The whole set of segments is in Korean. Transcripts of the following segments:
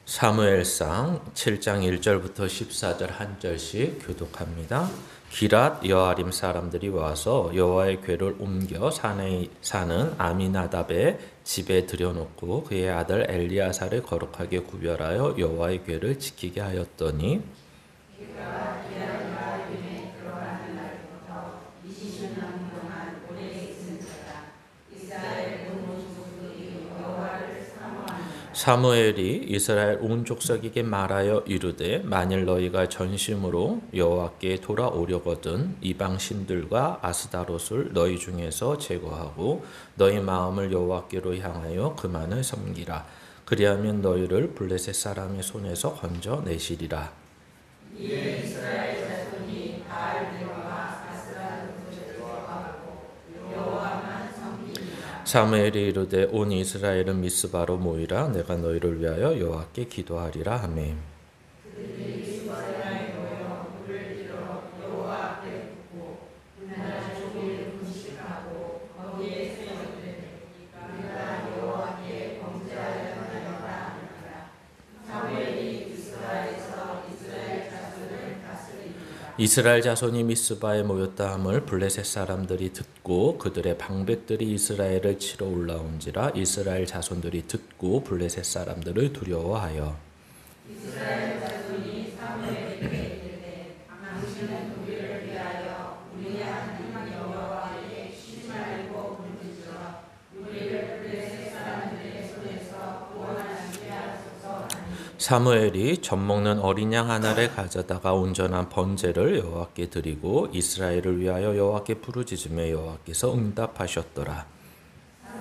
사무엘상 7장 1절부터 14절 한 절씩 교독합니다. 기랏 여아림 사람들이 와서 여호와의 궤를 옮겨 산에 사는 아미나답의 집에 들여놓고 그의 아들 엘리야사를 거룩하게 구별하여 여호와의 궤를 지키게 하였더니 사무엘이 이스라엘 온 족속에게 말하여 이르되 만일 너희가 전심으로 여호와께 돌아오려거든 이방 신들과 아스다롯을 너희 중에서 제거하고 너희 마음을 여호와께로 향하여 그만을 섬기라. 그리하면 너희를 블레셋 사람의 손에서 건져 내시리라. 이에 이스라엘 자손이 바알들과 아스다롯을 제거하고 여호와만 섬기니라. 사무엘이 이르되 온 이스라엘은 미스바로 모이라. 내가 너희를 위하여 여호와께 기도하리라 하매 이스라엘 자손이 미스바에 모였다 함을 블레셋 사람들이 듣고 그들의 방백들이 이스라엘을 치러 올라온지라. 이스라엘 자손들이 듣고 블레셋 사람들을 두려워하여 이스라엘 자손이 사무엘에게 이르되 당신은 우리를 위하여 우리 하나님 여호와께 쉬지 말고 부르짖어 우리를 블레셋 사람들의 손에서 구원하시게 하소서 하니 사무엘이 젖 먹는 어린 양 하나를 가져다가 온전한 번제를 여호와께 드리고 이스라엘을 위하여 여호와께 부르짖으며 여호와께서 응답하셨더라.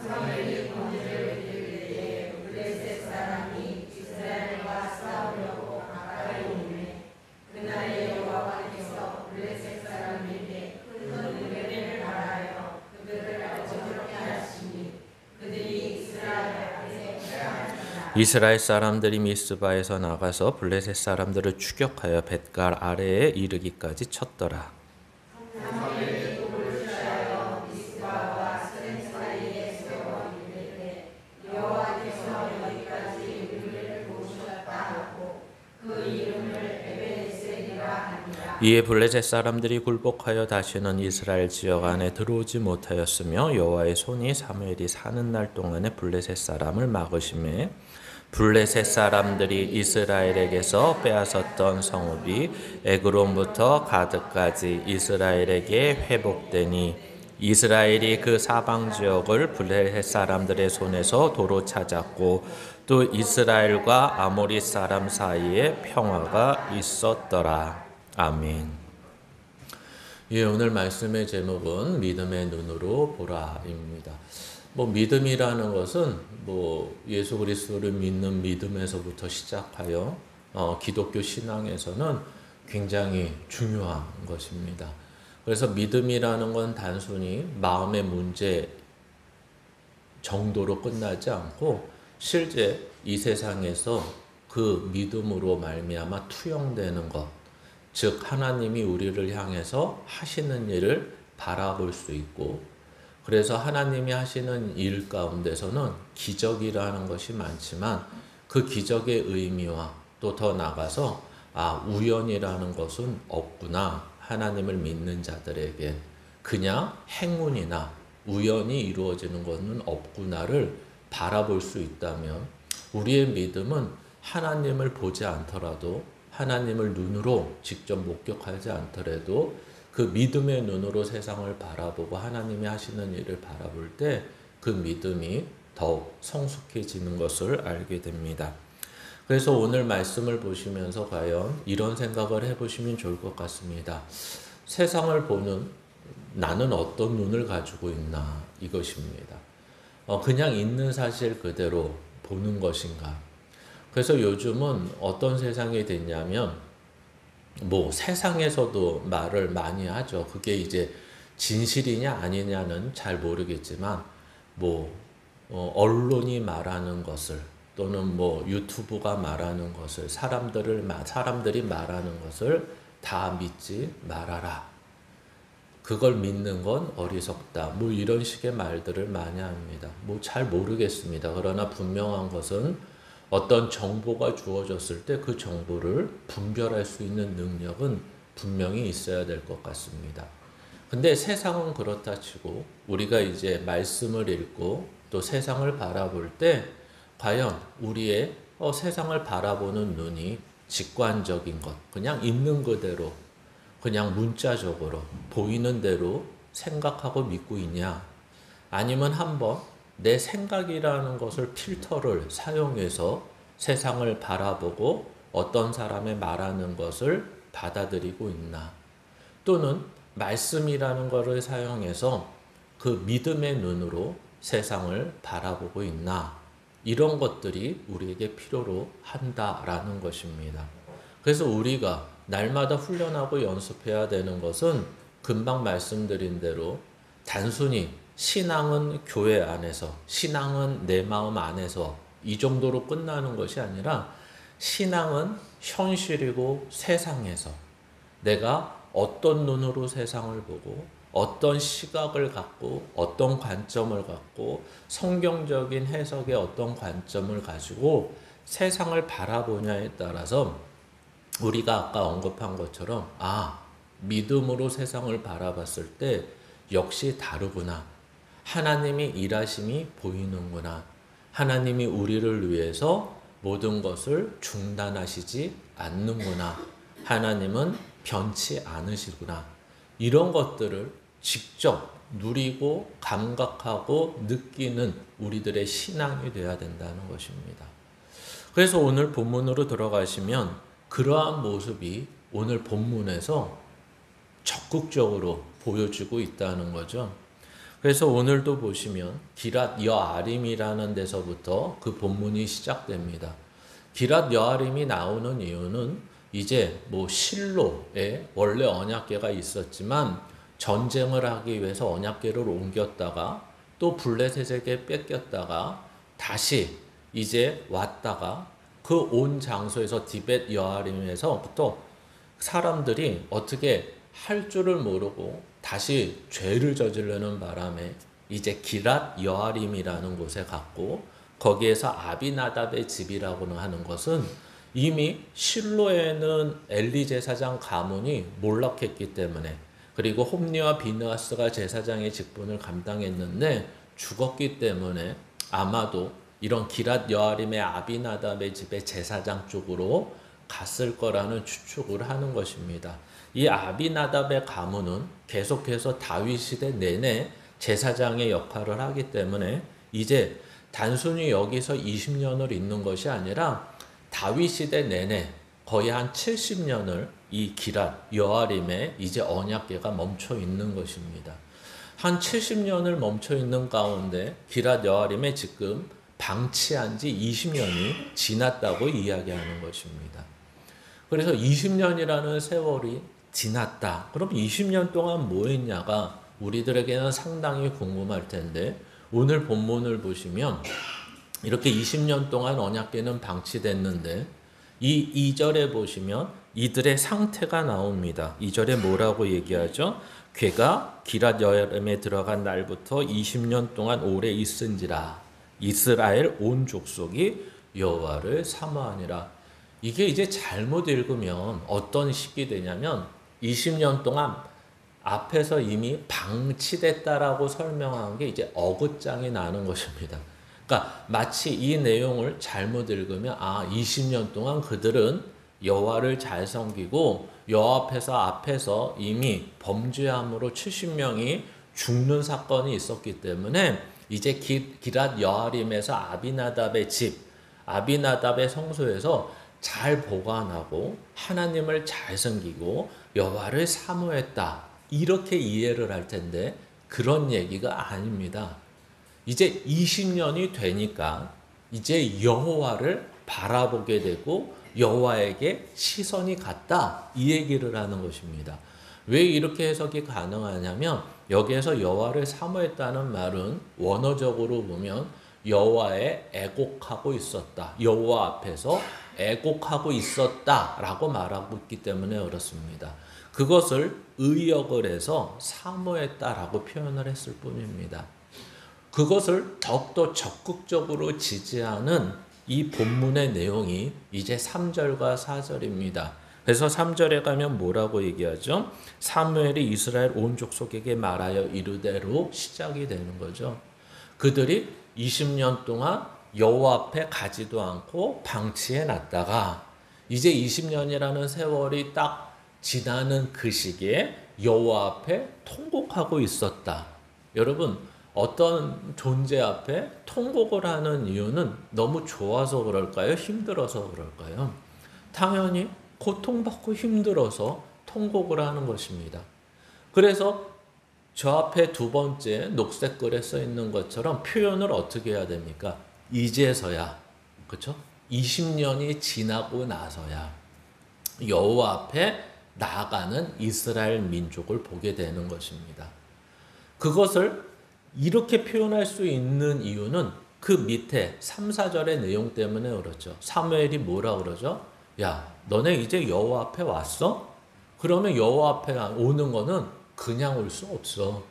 사무엘이 번제를 드릴 때에 블레셋 사람이 이스라엘과 싸우려고 가까이 오매 그날에 여호와께서 블레셋 사람에게 큰 은혜를 바라여 그들을 어지럽게 하시니 그들이 이스라엘 앞에 패하니라. 이스라엘 사람들이 미스바에서 나가서 블레셋 사람들을 추격하여 벳갈 아래에 이르기까지 쳤더라. 사무엘이 돌을 취하여 미스바와 스렘 사이에 세워 이르되 여호와께서 여기까지 우리를 도우셨다 하고 그 이름을 에베네셀이라 하니라. 이에 블레셋 사람들이 굴복하여 다시는 이스라엘 지역 안에 들어오지 못하였으며 여호와의 손이 사무엘이 사는 날 동안에 블레셋 사람을 막으심에 블레셋 사람들이 이스라엘에게서 빼앗았던 성읍이 에그론부터 가드까지 이스라엘에게 회복되니 이스라엘이 그 사방 지역을 블레셋 사람들의 손에서 도로 찾았고 또 이스라엘과 아모리 사람 사이에 평화가 있었더라. 아멘. 예, 오늘 말씀의 제목은 믿음의 눈으로 보라입니다. 믿음이라는 것은 예수 그리스도를 믿는 믿음에서부터 시작하여 기독교 신앙에서는 굉장히 중요한 것입니다. 그래서 믿음이라는 건 단순히 마음의 문제 정도로 끝나지 않고 실제 이 세상에서 그 믿음으로 말미암아 투영되는 것, 즉 하나님이 우리를 향해서 하시는 일을 바라볼 수 있고 그래서 하나님이 하시는 일 가운데서는 기적이라는 것이 많지만 그 기적의 의미와 또 더 나아가서 우연이라는 것은 없구나. 하나님을 믿는 자들에게 그냥 행운이나 우연이 이루어지는 것은 없구나를 바라볼 수 있다면 우리의 믿음은 하나님을 보지 않더라도 하나님을 눈으로 직접 목격하지 않더라도 그 믿음의 눈으로 세상을 바라보고 하나님이 하시는 일을 바라볼 때 그 믿음이 더욱 성숙해지는 것을 알게 됩니다. 그래서 오늘 말씀을 보시면서 과연 이런 생각을 해보시면 좋을 것 같습니다. 세상을 보는 나는 어떤 눈을 가지고 있나 이것입니다. 그냥 있는 사실 그대로 보는 것인가. 그래서 요즘은 어떤 세상이 됐냐면 세상에서도 말을 많이 하죠. 그게 이제 진실이냐 아니냐는 잘 모르겠지만 언론이 말하는 것을 또는 유튜브가 말하는 것을 사람들이 말하는 것을 다 믿지 말아라. 그걸 믿는 건 어리석다. 이런 식의 말들을 많이 합니다. 잘 모르겠습니다. 그러나 분명한 것은 어떤 정보가 주어졌을 때 그 정보를 분별할 수 있는 능력은 분명히 있어야 될 것 같습니다. 근데 세상은 그렇다 치고 우리가 이제 말씀을 읽고 또 세상을 바라볼 때 과연 우리의 세상을 바라보는 눈이 직관적인 것, 그냥 있는 그대로, 그냥 문자적으로 보이는 대로 생각하고 믿고 있냐? 아니면 한번 내 생각이라는 것을 필터를 사용해서 세상을 바라보고 어떤 사람의 말하는 것을 받아들이고 있나? 또는 말씀이라는 것을 사용해서 그 믿음의 눈으로 세상을 바라보고 있나? 이런 것들이 우리에게 필요로 한다라는 것입니다. 그래서 우리가 날마다 훈련하고 연습해야 되는 것은 금방 말씀드린 대로 단순히 신앙은 교회 안에서, 신앙은 내 마음 안에서 이 정도로 끝나는 것이 아니라 신앙은 현실이고 세상에서 내가 어떤 눈으로 세상을 보고 어떤 시각을 갖고 어떤 관점을 갖고 성경적인 해석의 어떤 관점을 가지고 세상을 바라보냐에 따라서 우리가 아까 언급한 것처럼 믿음으로 세상을 바라봤을 때 역시 다르구나. 하나님이 일하심이 보이는구나. 하나님이 우리를 위해서 모든 것을 중단하시지 않는구나. 하나님은 변치 않으시구나. 이런 것들을 직접 누리고 감각하고 느끼는 우리들의 신앙이 되어야 된다는 것입니다. 그래서 오늘 본문으로 들어가시면 그러한 모습이 오늘 본문에서 적극적으로 보여지고 있다는 거죠. 그래서 오늘도 보시면 기랏 여아림이라는 데서부터 그 본문이 시작됩니다. 기랏 여아림이 나오는 이유는 이제 실로에 원래 언약궤가 있었지만 전쟁을 하기 위해서 언약궤를 옮겼다가 또 블레셋에게 뺏겼다가 다시 이제 왔다가 그 온 장소에서 디벳 여아림에서부터 사람들이 어떻게 할 줄을 모르고 다시 죄를 저지르는 바람에 이제 기랏 여아림이라는 곳에 갔고 거기에서 아비나답의 집이라고는 하는 것은 이미 실로에는 엘리 제사장 가문이 몰락했기 때문에 그리고 홈리와 비느하스가 제사장의 직분을 감당했는데 죽었기 때문에 아마도 이런 기랏 여아림의 아비나답의 집의 제사장 쪽으로 갔을 거라는 추측을 하는 것입니다. 이 아비나답의 가문은 계속해서 다윗 시대 내내 제사장의 역할을 하기 때문에 이제 단순히 여기서 20년을 있는 것이 아니라 다윗 시대 내내 거의 한 70년을 이 기랏 여아림에 이제 언약궤가 멈춰 있는 것입니다. 한 70년을 멈춰 있는 가운데 기랏 여아림에 지금 방치한 지 20년이 지났다고 이야기하는 것입니다. 그래서 20년이라는 세월이 지났다. 그럼 20년 동안 뭐 했냐가 우리들에게는 상당히 궁금할 텐데 오늘 본문을 보시면 이렇게 20년 동안 언약궤는 방치됐는데 이 2절에 보시면 이들의 상태가 나옵니다. 2절에 뭐라고 얘기하죠? 궤가 기랏 여아림에 들어간 날부터 20년 동안 오래 있은지라 이스라엘 온 족속이 여호와를 사모하니라. 이게 이제 잘못 읽으면 어떤 식이 되냐면 20년 동안 앞에서 이미 방치됐다라고 설명한 게 이제 어긋장이 나는 것입니다. 그러니까 마치 이 내용을 잘못 읽으면 20년 동안 그들은 여호와를 잘 섬기고 여호와 앞에서 이미 범죄함으로 70명이 죽는 사건이 있었기 때문에 이제 기랏 여아림에서 아비나답의 집, 아비나답의 성소에서 잘 보관하고 하나님을 잘 섬기고 여호와를 사모했다. 이렇게 이해를 할 텐데 그런 얘기가 아닙니다. 이제 20년이 되니까 이제 여호와를 바라보게 되고 여호와에게 시선이 갔다. 이 얘기를 하는 것입니다. 왜 이렇게 해석이 가능하냐면 여기에서 여호와를 사모했다는 말은 원어적으로 보면 여호와에 애곡하고 있었다. 여호와 앞에서 애곡하고 있었다라고 말하고 있기 때문에 그렇습니다. 그것을 의역을 해서 사모했다라고 표현을 했을 뿐입니다. 그것을 더욱더 적극적으로 지지하는 이 본문의 내용이 이제 3절과 4절입니다. 그래서 3절에 가면 뭐라고 얘기하죠? 사무엘이 이스라엘 온 족속에게 말하여 이르되로 시작이 되는 거죠. 그들이 20년 동안 여호와 앞에 가지도 않고 방치해 놨다가 이제 20년이라는 세월이 딱 지나는 그 시기에 여호와 앞에 통곡하고 있었다. 여러분, 어떤 존재 앞에 통곡을 하는 이유는 너무 좋아서 그럴까요? 힘들어서 그럴까요? 당연히 고통받고 힘들어서 통곡을 하는 것입니다. 그래서 저 앞에 두 번째 녹색 글에 써 있는 것처럼 표현을 어떻게 해야 됩니까? 이제서야, 그렇죠? 20년이 지나고 나서야 여호와 앞에 나아가는 이스라엘 민족을 보게 되는 것입니다. 그것을 이렇게 표현할 수 있는 이유는 그 밑에 3, 4절의 내용 때문에 그렇죠. 사무엘이 뭐라 그러죠? 야, 너네 이제 여호와 앞에 왔어? 그러면 여호와 앞에 오는 거는 그냥 올 수 없어.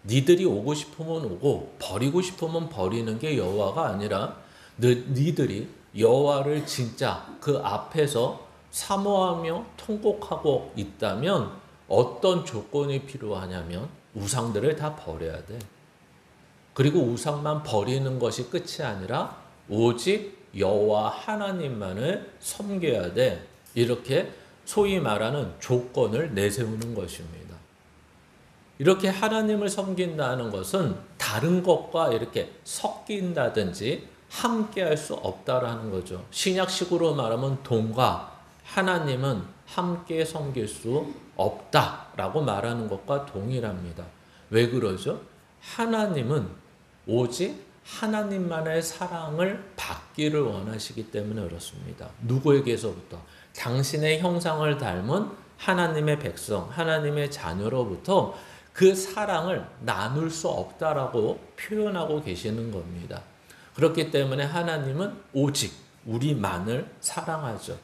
니들이 오고 싶으면 오고 버리고 싶으면 버리는 게 여호와가 아니라 니들이 여호와를 진짜 그 앞에서 사모하며 통곡하고 있다면 어떤 조건이 필요하냐면 우상들을 다 버려야 돼. 그리고 우상만 버리는 것이 끝이 아니라 오직 여호와 하나님만을 섬겨야 돼. 이렇게 소위 말하는 조건을 내세우는 것입니다. 이렇게 하나님을 섬긴다는 것은 다른 것과 이렇게 섞인다든지 함께 할 수 없다라는 거죠. 신약식으로 말하면 돈과 하나님은 함께 섬길 수 없다라고 말하는 것과 동일합니다. 왜 그러죠? 하나님은 오직 하나님만의 사랑을 받기를 원하시기 때문에 그렇습니다. 누구에게서부터? 당신의 형상을 닮은 하나님의 백성, 하나님의 자녀로부터 그 사랑을 나눌 수 없다라고 표현하고 계시는 겁니다. 그렇기 때문에 하나님은 오직 우리만을 사랑하죠.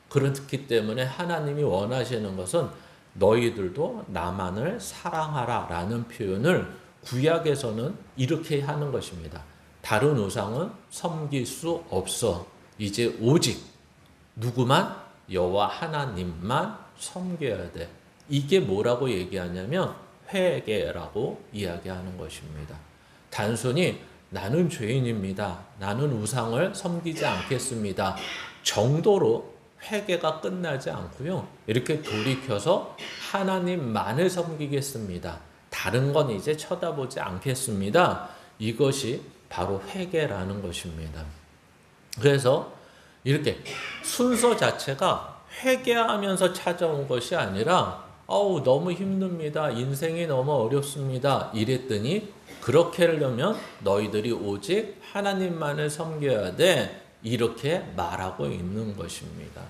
그렇기 때문에 하나님이 원하시는 것은 너희들도 나만을 사랑하라 라는 표현을 구약에서는 이렇게 하는 것입니다. 다른 우상은 섬길 수 없어. 이제 오직 누구만? 여호와 하나님만 섬겨야 돼. 이게 뭐라고 얘기하냐면 회개라고 이야기하는 것입니다. 단순히 나는 죄인입니다. 나는 우상을 섬기지 않겠습니다. 정도로 회개가 끝나지 않고요. 이렇게 돌이켜서 하나님만을 섬기겠습니다. 다른 건 이제 쳐다보지 않겠습니다. 이것이 바로 회개라는 것입니다. 그래서 이렇게 순서 자체가 회개하면서 찾아온 것이 아니라 너무 힘듭니다. 인생이 너무 어렵습니다. 이랬더니 그렇게 하려면 너희들이 오직 하나님만을 섬겨야 돼. 이렇게 말하고 있는 것입니다.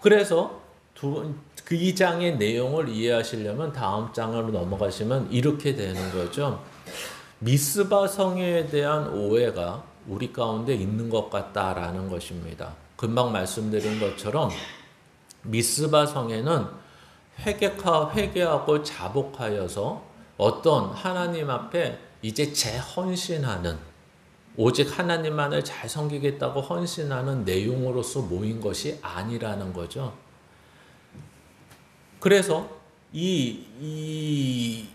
그래서 그 2장의 내용을 이해하시려면 다음 장으로 넘어가시면 이렇게 되는 거죠. 미스바 성에 대한 오해가 우리 가운데 있는 것 같다라는 것입니다. 금방 말씀드린 것처럼 미스바 성에는 회개하고 자복하여서 어떤 하나님 앞에 이제 재헌신하는, 오직 하나님만을 잘 섬기겠다고 헌신하는 내용으로서 모인 것이 아니라는 거죠. 그래서 이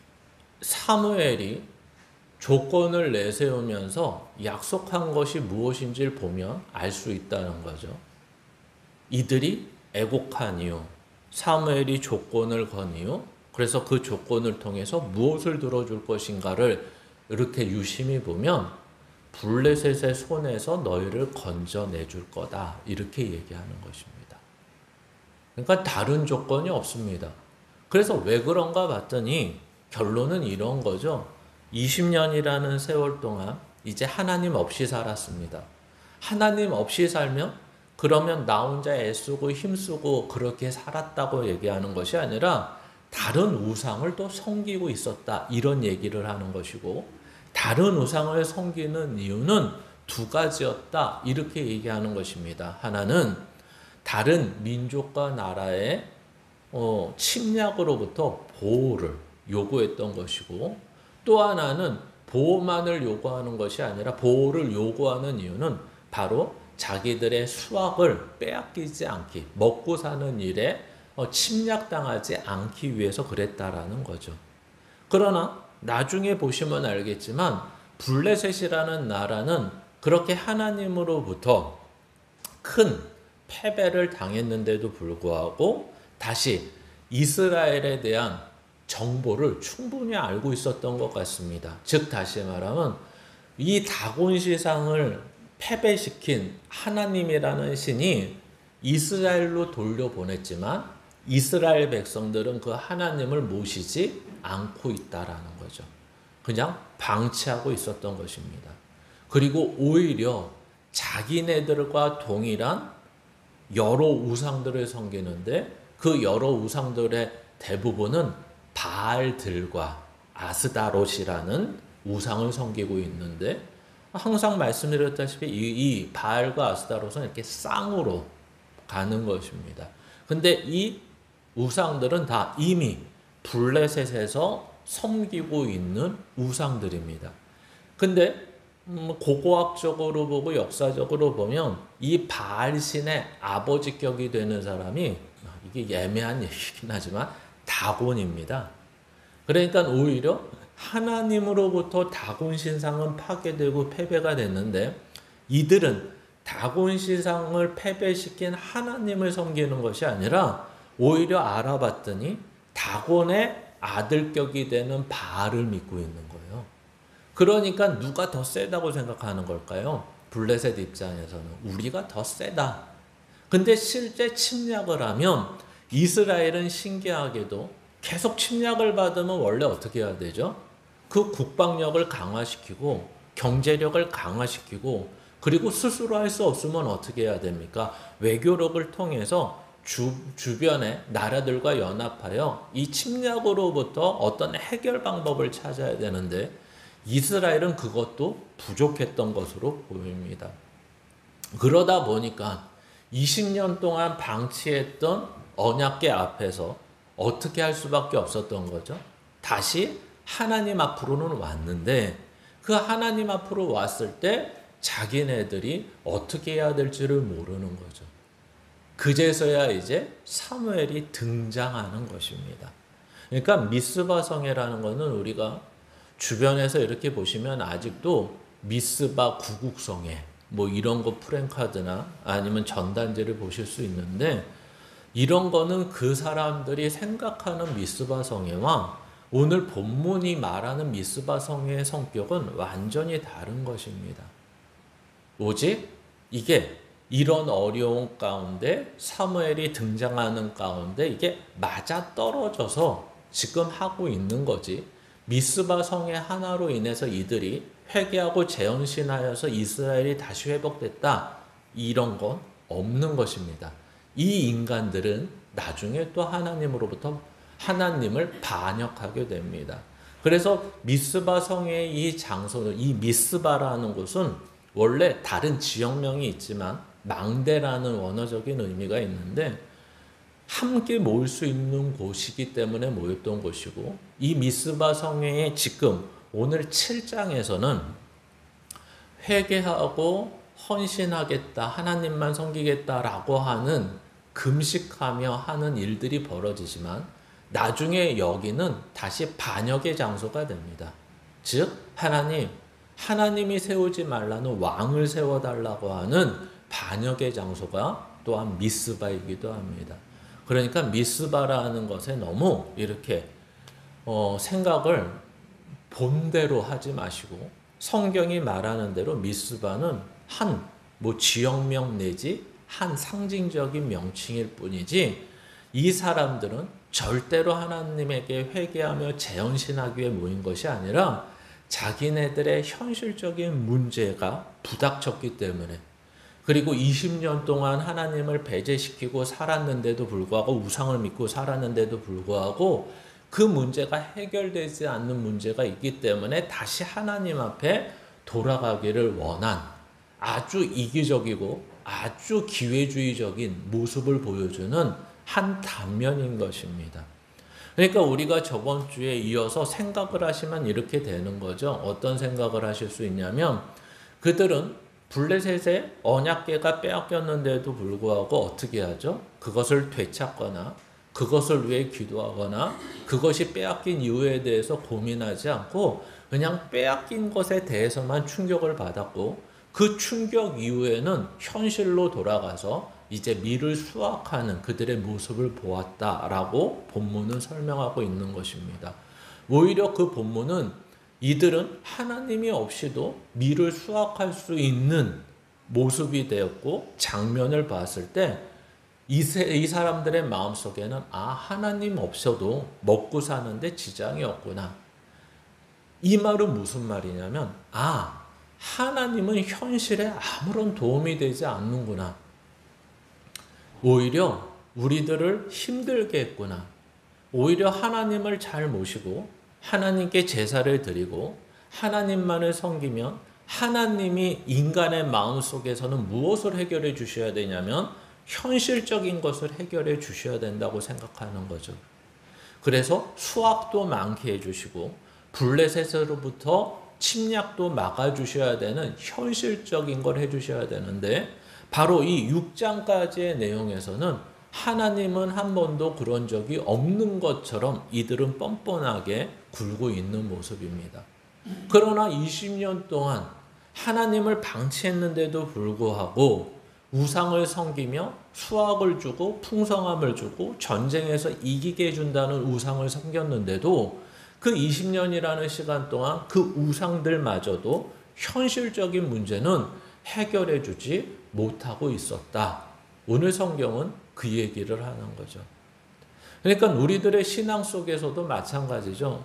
사무엘이 조건을 내세우면서 약속한 것이 무엇인지를 보면 알 수 있다는 거죠. 이들이 애곡한 이유, 사무엘이 조건을 건 이유, 그래서 그 조건을 통해서 무엇을 들어줄 것인가를 이렇게 유심히 보면 블레셋의 손에서 너희를 건져내줄 거다. 이렇게 얘기하는 것입니다. 그러니까 다른 조건이 없습니다. 그래서 왜 그런가 봤더니 결론은 이런 거죠. 20년이라는 세월 동안 이제 하나님 없이 살았습니다. 하나님 없이 살면 그러면 나 혼자 애쓰고 힘쓰고 그렇게 살았다고 얘기하는 것이 아니라 다른 우상을 또 섬기고 있었다. 이런 얘기를 하는 것이고, 다른 우상을 섬기는 이유는 두 가지였다. 이렇게 얘기하는 것입니다. 하나는 다른 민족과 나라의 침략으로부터 보호를 요구했던 것이고, 또 하나는 보호만을 요구하는 것이 아니라 보호를 요구하는 이유는 바로 자기들의 수확을 빼앗기지 않기, 먹고 사는 일에 침략당하지 않기 위해서 그랬다라는 거죠. 그러나 나중에 보시면 알겠지만 블레셋이라는 나라는 그렇게 하나님으로부터 큰 패배를 당했는데도 불구하고 다시 이스라엘에 대한 정보를 충분히 알고 있었던 것 같습니다. 즉 다시 말하면 이 다곤 시상을 패배시킨 하나님이라는 신이 이스라엘로 돌려보냈지만 이스라엘 백성들은 그 하나님을 모시지 않고 있다라는 거죠. 그냥 방치하고 있었던 것입니다. 그리고 오히려 자기네들과 동일한 여러 우상들을 섬기는데 그 여러 우상들의 대부분은 바알들과 아스다롯이라는 우상을 섬기고 있는데 항상 말씀드렸다시피 이 바알과 아스다롯은 이렇게 쌍으로 가는 것입니다. 근데 이 우상들은 다 이미 블레셋에서 섬기고 있는 우상들입니다. 근데 고고학적으로 보고 역사적으로 보면 이 바알신의 아버지격이 되는 사람이 이게 애매한 얘기긴 하지만 다곤입니다. 그러니까 오히려 하나님으로부터 다곤 신상은 파괴되고 패배가 됐는데 이들은 다곤 신상을 패배시킨 하나님을 섬기는 것이 아니라 오히려 알아봤더니 다곤의 아들격이 되는 바알을 믿고 있는 거예요. 그러니까 누가 더 세다고 생각하는 걸까요? 블레셋 입장에서는 우리가 더 세다. 근데 실제 침략을 하면 이스라엘은 신기하게도 계속 침략을 받으면 원래 어떻게 해야 되죠? 그 국방력을 강화시키고 경제력을 강화시키고 그리고 스스로 할 수 없으면 어떻게 해야 됩니까? 외교력을 통해서 주변의 나라들과 연합하여 이 침략으로부터 어떤 해결 방법을 찾아야 되는데 이스라엘은 그것도 부족했던 것으로 보입니다. 그러다 보니까 20년 동안 방치했던 언약궤 앞에서 어떻게 할 수밖에 없었던 거죠? 다시 하나님 앞으로는 왔는데 그 하나님 앞으로 왔을 때 자기네들이 어떻게 해야 될지를 모르는 거죠. 그제서야 이제 사무엘이 등장하는 것입니다. 그러니까 미스바 성회라는 것은 우리가 주변에서 이렇게 보시면 아직도 미스바 구국성회 뭐 이런 거 프랭카드나 아니면 전단지를 보실 수 있는데 이런 거는 그 사람들이 생각하는 미스바 성회와 오늘 본문이 말하는 미스바 성회의 성격은 완전히 다른 것입니다. 오직 이게 이런 어려운 가운데 사무엘이 등장하는 가운데 이게 맞아떨어져서 지금 하고 있는 거지 미스바 성회 하나로 인해서 이들이 회개하고 재헌신하여서 이스라엘이 다시 회복됐다 이런 건 없는 것입니다. 이 인간들은 나중에 또 하나님으로부터 하나님을 반역하게 됩니다. 그래서 미스바 성의 이 장소는 이 미스바라는 곳은 원래 다른 지역명이 있지만 망대라는 원어적인 의미가 있는데 함께 모일 수 있는 곳이기 때문에 모였던 곳이고 이 미스바 성회의 지금 오늘 7장에서는 회개하고 헌신하겠다 하나님만 섬기겠다라고 하는 금식하며 하는 일들이 벌어지지만 나중에 여기는 다시 반역의 장소가 됩니다. 즉 하나님이 세우지 말라는 왕을 세워달라고 하는 반역의 장소가 또한 미스바이기도 합니다. 그러니까 미스바라는 것에 너무 이렇게 생각을 본대로 하지 마시고 성경이 말하는 대로 미스바는 한 지역명 내지 한 상징적인 명칭일 뿐이지 이 사람들은 절대로 하나님에게 회개하며 재헌신하기 위해 모인 것이 아니라 자기네들의 현실적인 문제가 부닥쳤기 때문에 그리고 20년 동안 하나님을 배제시키고 살았는데도 불구하고 우상을 믿고 살았는데도 불구하고 그 문제가 해결되지 않는 문제가 있기 때문에 다시 하나님 앞에 돌아가기를 원한 아주 이기적이고 아주 기회주의적인 모습을 보여주는 한 단면인 것입니다. 그러니까 우리가 저번 주에 이어서 생각을 하시면 이렇게 되는 거죠. 어떤 생각을 하실 수 있냐면 그들은 블레셋의 언약궤가 빼앗겼는데도 불구하고 어떻게 하죠? 그것을 되찾거나 그것을 위해 기도하거나 그것이 빼앗긴 이유에 대해서 고민하지 않고 그냥 빼앗긴 것에 대해서만 충격을 받았고 그 충격 이후에는 현실로 돌아가서 이제 밀을 수확하는 그들의 모습을 보았다라고 본문은 설명하고 있는 것입니다. 오히려 그 본문은 이들은 하나님이 없이도 밀을 수확할 수 있는 모습이 되었고 장면을 봤을 때 이 사람들의 마음속에는 하나님 없어도 먹고 사는데 지장이 없구나. 이 말은 무슨 말이냐면 하나님은 현실에 아무런 도움이 되지 않는구나. 오히려 우리들을 힘들게 했구나. 오히려 하나님을 잘 모시고 하나님께 제사를 드리고 하나님만을 섬기면 하나님이 인간의 마음속에서는 무엇을 해결해 주셔야 되냐면 현실적인 것을 해결해 주셔야 된다고 생각하는 거죠. 그래서 수확도 많게 해주시고 블레셋으로부터 침략도 막아주셔야 되는 현실적인 걸 해주셔야 되는데 바로 이 6장까지의 내용에서는 하나님은 한 번도 그런 적이 없는 것처럼 이들은 뻔뻔하게 굴고 있는 모습입니다. 그러나 20년 동안 하나님을 방치했는데도 불구하고 우상을 섬기며 수확을 주고 풍성함을 주고 전쟁에서 이기게 해준다는 우상을 섬겼는데도 그 20년이라는 시간 동안 그 우상들마저도 현실적인 문제는 해결해 주지 못하고 있었다. 오늘 성경은 그 얘기를 하는 거죠. 그러니까 우리들의 신앙 속에서도 마찬가지죠.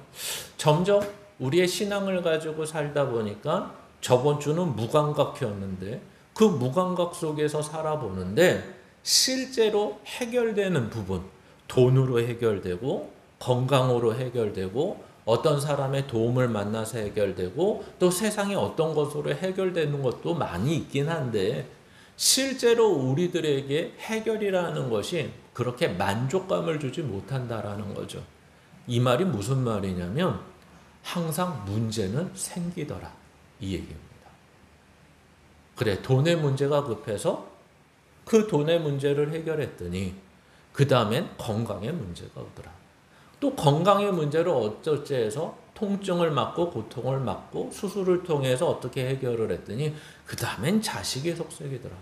점점 우리의 신앙을 가지고 살다 보니까 저번 주는 무감각이었는데 그 무감각 속에서 살아보는데 실제로 해결되는 부분, 돈으로 해결되고 건강으로 해결되고 어떤 사람의 도움을 만나서 해결되고 또 세상에 어떤 것으로 해결되는 것도 많이 있긴 한데 실제로 우리들에게 해결이라는 것이 그렇게 만족감을 주지 못한다라는 거죠. 이 말이 무슨 말이냐면 항상 문제는 생기더라 이 얘기입니다. 그래, 돈의 문제가 급해서 그 돈의 문제를 해결했더니 그 다음엔 건강의 문제가 오더라. 또 건강의 문제를 어쩌지 해서 통증을 막고 고통을 막고 수술을 통해서 어떻게 해결을 했더니 그 다음엔 자식의 속색이더라.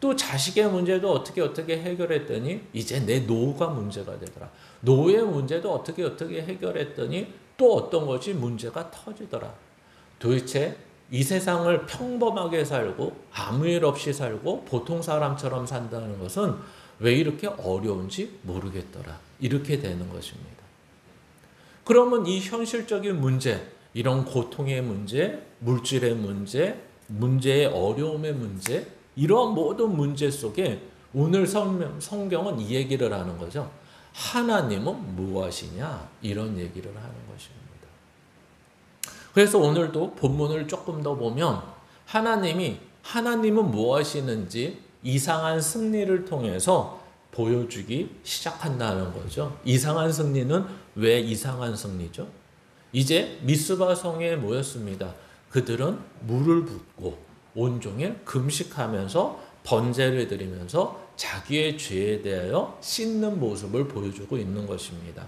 또 자식의 문제도 어떻게 해결했더니 이제 내 노후가 문제가 되더라. 노후의 문제도 어떻게 해결했더니 또 어떤 것이 문제가 터지더라. 도대체 이 세상을 평범하게 살고 아무 일 없이 살고 보통 사람처럼 산다는 것은 왜 이렇게 어려운지 모르겠더라. 이렇게 되는 것입니다. 그러면 이 현실적인 문제, 이런 고통의 문제, 물질의 문제, 문제의 어려움의 문제, 이러한 모든 문제 속에 오늘 성경은 이 얘기를 하는 거죠. 하나님은 무엇이냐? 이런 얘기를 하는 것입니다. 그래서 오늘도 본문을 조금 더 보면 하나님은 무엇이는지 이상한 승리를 통해서 보여주기 시작한다는 거죠. 이상한 승리는 왜 이상한 승리죠? 이제 미스바 성에 모였습니다. 그들은 물을 붓고 온종일 금식하면서 번제를 드리면서 자기의 죄에 대하여 씻는 모습을 보여주고 있는 것입니다.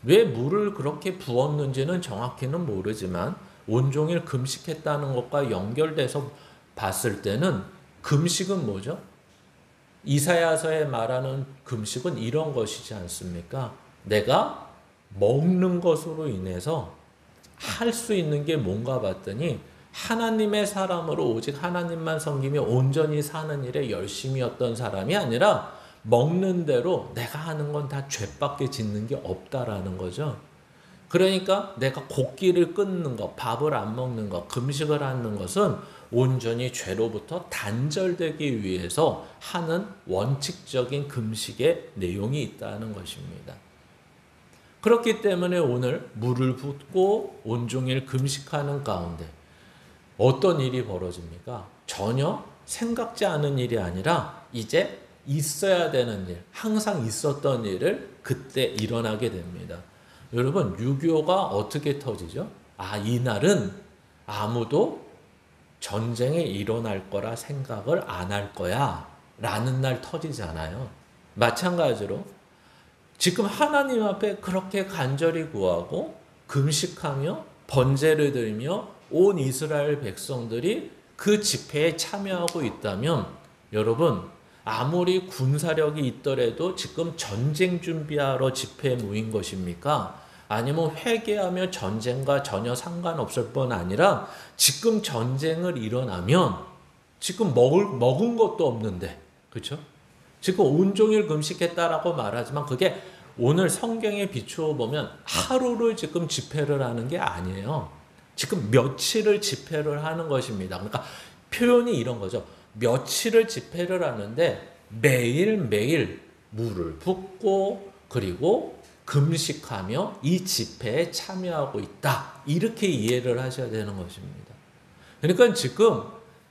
왜 물을 그렇게 부었는지는 정확히는 모르지만 온종일 금식했다는 것과 연결돼서 봤을 때는 금식은 뭐죠? 이사야서에 말하는 금식은 이런 것이지 않습니까? 내가 먹는 것으로 인해서 할 수 있는 게 뭔가 봤더니 하나님의 사람으로 오직 하나님만 섬기며 온전히 사는 일에 열심이었던 사람이 아니라 먹는 대로 내가 하는 건 다 죄밖에 짓는 게 없다라는 거죠. 그러니까 내가 곡기를 끊는 것, 밥을 안 먹는 것, 금식을 하는 것은 온전히 죄로부터 단절되기 위해서 하는 원칙적인 금식의 내용이 있다는 것입니다. 그렇기 때문에 오늘 물을 붓고 온종일 금식하는 가운데 어떤 일이 벌어집니까? 전혀 생각지 않은 일이 아니라 이제 있어야 되는 일, 항상 있었던 일을 그때 일어나게 됩니다. 여러분, 6.25가 어떻게 터지죠? 이날은 아무도 전쟁이 일어날 거라 생각을 안 할 거야 라는 날 터지잖아요. 마찬가지로 지금 하나님 앞에 그렇게 간절히 구하고 금식하며 번제를 드리며 온 이스라엘 백성들이 그 집회에 참여하고 있다면 여러분 아무리 군사력이 있더라도 지금 전쟁 준비하러 집회에 모인 것입니까? 아니면 회개하며 전쟁과 전혀 상관없을 뿐 아니라 지금 전쟁을 일어나면 지금 먹은 것도 없는데 그렇죠? 지금 온종일 금식했다라고 말하지만 그게 오늘 성경에 비추어 보면 하루를 지금 집회를 하는 게 아니에요. 지금 며칠을 집회를 하는 것입니다. 그러니까 표현이 이런 거죠. 며칠을 집회를 하는데 매일매일 물을 붓고 그리고 금식하며 이 집회에 참여하고 있다. 이렇게 이해를 하셔야 되는 것입니다. 그러니까 지금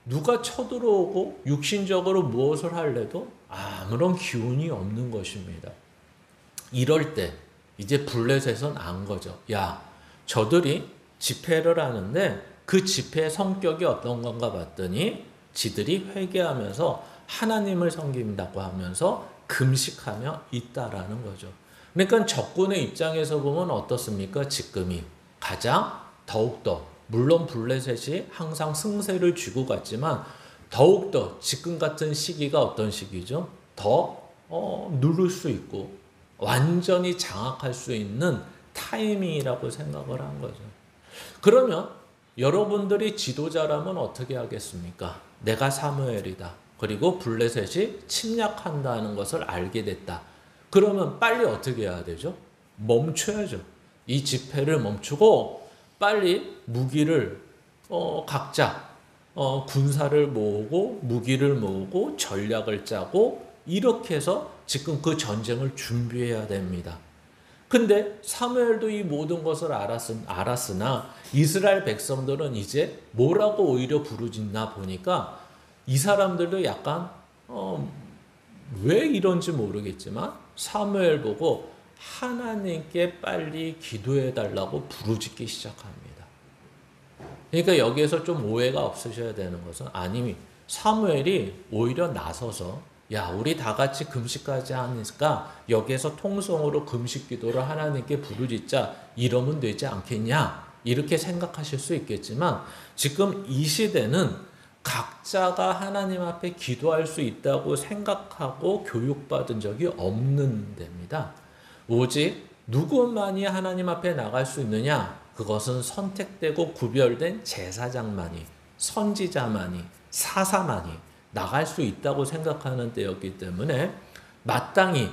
누가 쳐들어오고 육신적으로 무엇을 할래도 아무런 기운이 없는 것입니다. 이럴 때 이제 블레셋은 안 거죠. 야, 저들이 집회를 하는데 그 집회의 성격이 어떤 건가 봤더니 지들이 회개하면서 하나님을 섬긴다고 하면서 금식하며 있다라는 거죠. 그러니까 적군의 입장에서 보면 어떻습니까? 지금이 가장 더욱더 물론 블레셋이 항상 승세를 쥐고 갔지만 더욱더 지금 같은 시기가 어떤 시기죠? 더 누를 수 있고 완전히 장악할 수 있는 타이밍이라고 생각을 한 거죠. 그러면 여러분들이 지도자라면 어떻게 하겠습니까? 내가 사무엘이다. 그리고 블레셋이 침략한다는 것을 알게 됐다. 그러면 빨리 어떻게 해야 되죠? 멈춰야죠. 이 집회를 멈추고 빨리 무기를 각자 군사를 모으고 무기를 모으고 전략을 짜고 이렇게 해서 지금 그 전쟁을 준비해야 됩니다. 근데 사무엘도 이 모든 것을 알았으나 이스라엘 백성들은 이제 뭐라고 오히려 부르짖나 보니까 이 사람들도 약간 왜 이런지 모르겠지만 사무엘 보고 하나님께 빨리 기도해 달라고 부르짖기 시작합니다. 그러니까 여기에서 좀 오해가 없으셔야 되는 것은 아니 사무엘이 오히려 나서서 야 우리 다 같이 금식까지 하니까 여기에서 통성으로 금식 기도를 하나님께 부르짖자 이러면 되지 않겠냐 이렇게 생각하실 수 있겠지만 지금 이 시대는 각자가 하나님 앞에 기도할 수 있다고 생각하고 교육받은 적이 없는 데입니다. 오직 누구만이 하나님 앞에 나갈 수 있느냐? 그것은 선택되고 구별된 제사장만이, 선지자만이, 사사만이 나갈 수 있다고 생각하는 때였기 때문에 마땅히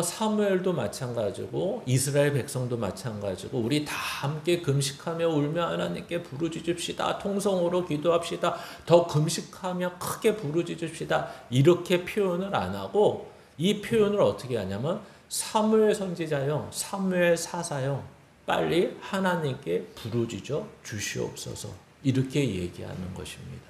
사무엘도 마찬가지고 이스라엘 백성도 마찬가지고 우리 다 함께 금식하며 울며 하나님께 부르짖읍시다. 통성으로 기도합시다. 더 금식하며 크게 부르짖읍시다. 이렇게 표현을 안 하고 이 표현을 어떻게 하냐면 사무엘 선지자요, 사무엘 사사요, 빨리 하나님께 부르짖어 주시옵소서 이렇게 얘기하는 것입니다.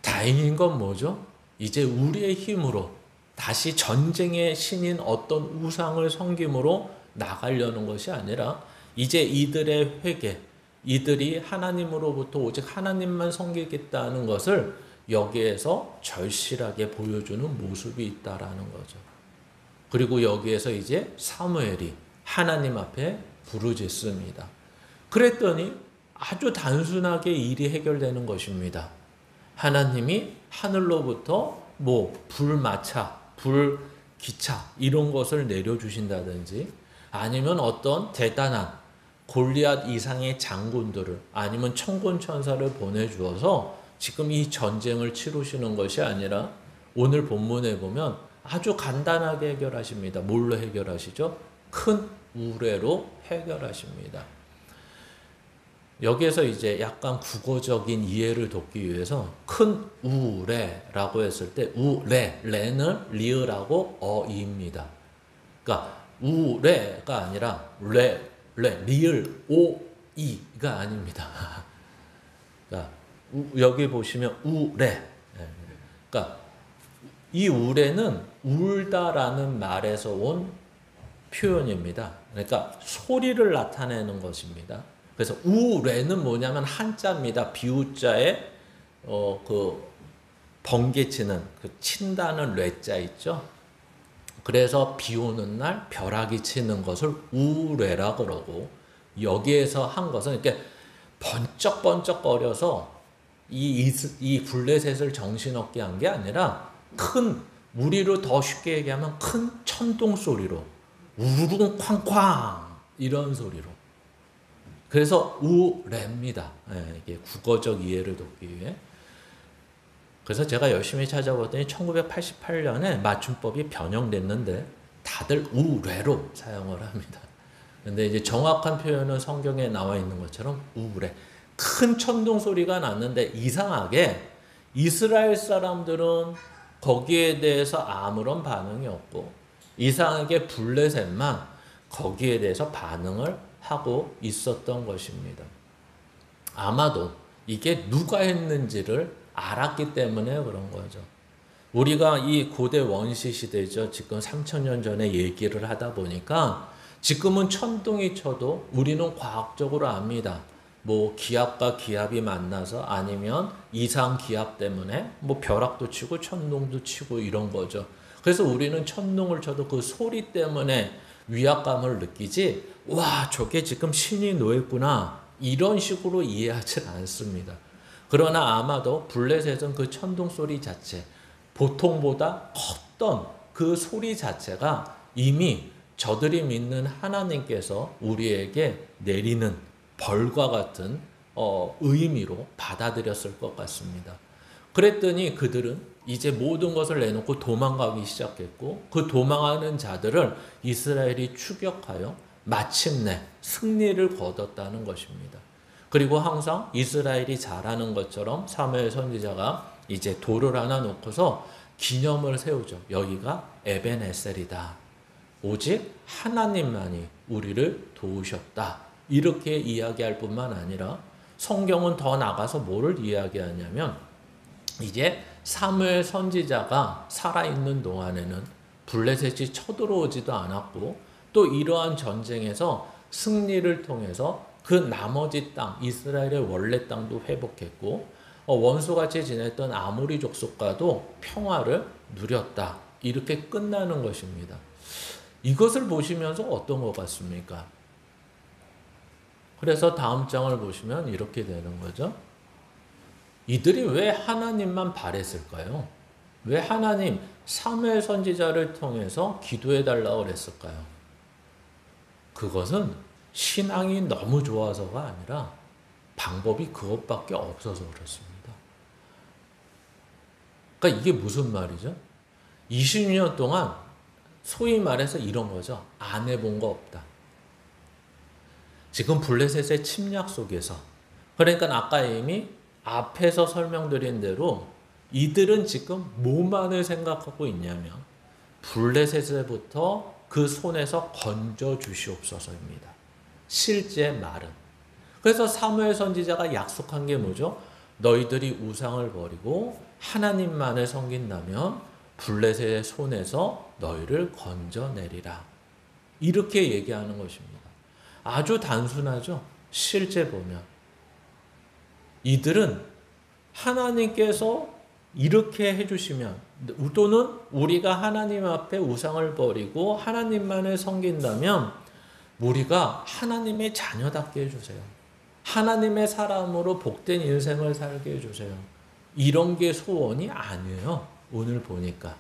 다행인 건 뭐죠? 이제 우리의 힘으로 다시 전쟁의 신인 어떤 우상을 섬김으로 나가려는 것이 아니라 이제 이들의 회개, 이들이 하나님으로부터 오직 하나님만 섬기겠다는 것을 여기에서 절실하게 보여주는 모습이 있다라는 거죠. 그리고 여기에서 이제 사무엘이 하나님 앞에 부르짖습니다. 그랬더니 아주 단순하게 일이 해결되는 것입니다. 하나님이 하늘로부터 불마차, 불기차 이런 것을 내려주신다든지 아니면 어떤 대단한 골리앗 이상의 장군들을 아니면 천군천사를 보내주어서 지금 이 전쟁을 치르시는 것이 아니라 오늘 본문에 보면 아주 간단하게 해결하십니다. 뭘로 해결하시죠? 큰 우레로 해결하십니다. 여기에서 이제 약간 국어적인 이해를 돕기 위해서 큰 우레라고 했을 때 레는 리을하고 어이입니다. 그러니까 우레가 아니라 리을 오이가 아닙니다. 그러니까 여기 보시면 우레. 그러니까 이 우레는 울다라는 말에서 온 표현입니다. 그러니까 소리를 나타내는 것입니다. 그래서 우레는 뭐냐면 한자입니다. 비우자에 그 번개치는 그 친다는 뢰자 있죠. 그래서 비 오는 날 벼락이 치는 것을 우레라 그러고, 여기에서 한 것은 이렇게 번쩍번쩍거려서 이 블레셋을 정신없게 한 게 아니라 큰, 우리로 더 쉽게 얘기하면 큰 천둥 소리로 우르릉 쾅쾅 이런 소리로. 그래서 우레입니다. 이게 국어적 이해를 돕기 위해. 그래서 제가 열심히 찾아봤더니 1988년에 맞춤법이 변형됐는데 다들 우레로 사용을 합니다. 근데 이제 정확한 표현은 성경에 나와 있는 것처럼 우레. 큰 천둥 소리가 났는데 이상하게 이스라엘 사람들은 거기에 대해서 아무런 반응이 없고, 이상하게 블레셋만 거기에 대해서 반응을 하고 있었던 것입니다. 아마도 이게 누가 했는지를 알았기 때문에 그런 거죠. 우리가 이 고대 원시 시대죠. 지금 3000년 전에 얘기를 하다 보니까 지금은 천둥이 쳐도 우리는 과학적으로 압니다. 뭐 기압과 기압이 만나서 아니면 이상 기압 때문에 뭐 벼락도 치고 천둥도 치고 이런 거죠. 그래서 우리는 천둥을 쳐도 그 소리 때문에 위압감을 느끼지, 와, 저게 지금 신이 놓였구나, 이런 식으로 이해하지 않습니다. 그러나 아마도 블레셋은 그 천둥 소리 자체, 보통보다 컸던 그 소리 자체가 이미 저들이 믿는 하나님께서 우리에게 내리는 벌과 같은 의미로 받아들였을 것 같습니다. 그랬더니 그들은 이제 모든 것을 내놓고 도망가기 시작했고, 그 도망하는 자들을 이스라엘이 추격하여 마침내 승리를 거뒀다는 것입니다. 그리고 항상 이스라엘이 잘하는 것처럼 사무엘 선지자가 이제 돌을 하나 놓고서 기념을 세우죠. 여기가 에벤에셀이다. 오직 하나님만이 우리를 도우셨다. 이렇게 이야기할 뿐만 아니라 성경은 더 나가서 뭐를 이야기하냐면, 이제 사무엘 선지자가 살아있는 동안에는 블레셋이 쳐들어오지도 않았고, 또 이러한 전쟁에서 승리를 통해서 그 나머지 땅, 이스라엘의 원래 땅도 회복했고, 원수같이 지냈던 아모리 족속과도 평화를 누렸다. 이렇게 끝나는 것입니다. 이것을 보시면서 어떤 것 같습니까? 그래서 다음 장을 보시면 이렇게 되는 거죠. 이들이 왜 하나님만 바랬을까요? 왜 하나님 사무엘 선지자를 통해서 기도해 달라고 그랬을까요? 그것은 신앙이 너무 좋아서가 아니라 방법이 그것밖에 없어서 그렇습니다. 그러니까 이게 무슨 말이죠? 20년 동안 소위 말해서 이런 거죠. 안 해본 거 없다. 지금 블레셋의 침략 속에서, 그러니까 아까 이미 앞에서 설명드린 대로 이들은 지금 뭐만을 생각하고 있냐면 블레셋에부터 그 손에서 건져 주시옵소서입니다. 실제 말은. 그래서 사무엘 선지자가 약속한 게 뭐죠? 너희들이 우상을 버리고 하나님만을 섬긴다면 블레셋의 손에서 너희를 건져내리라. 이렇게 얘기하는 것입니다. 아주 단순하죠. 실제 보면 이들은 하나님께서 이렇게 해주시면, 또는 우리가 하나님 앞에 우상을 버리고 하나님만을 섬긴다면 우리가 하나님의 자녀답게 해주세요. 하나님의 사람으로 복된 인생을 살게 해주세요. 이런 게 소원이 아니에요. 오늘 보니까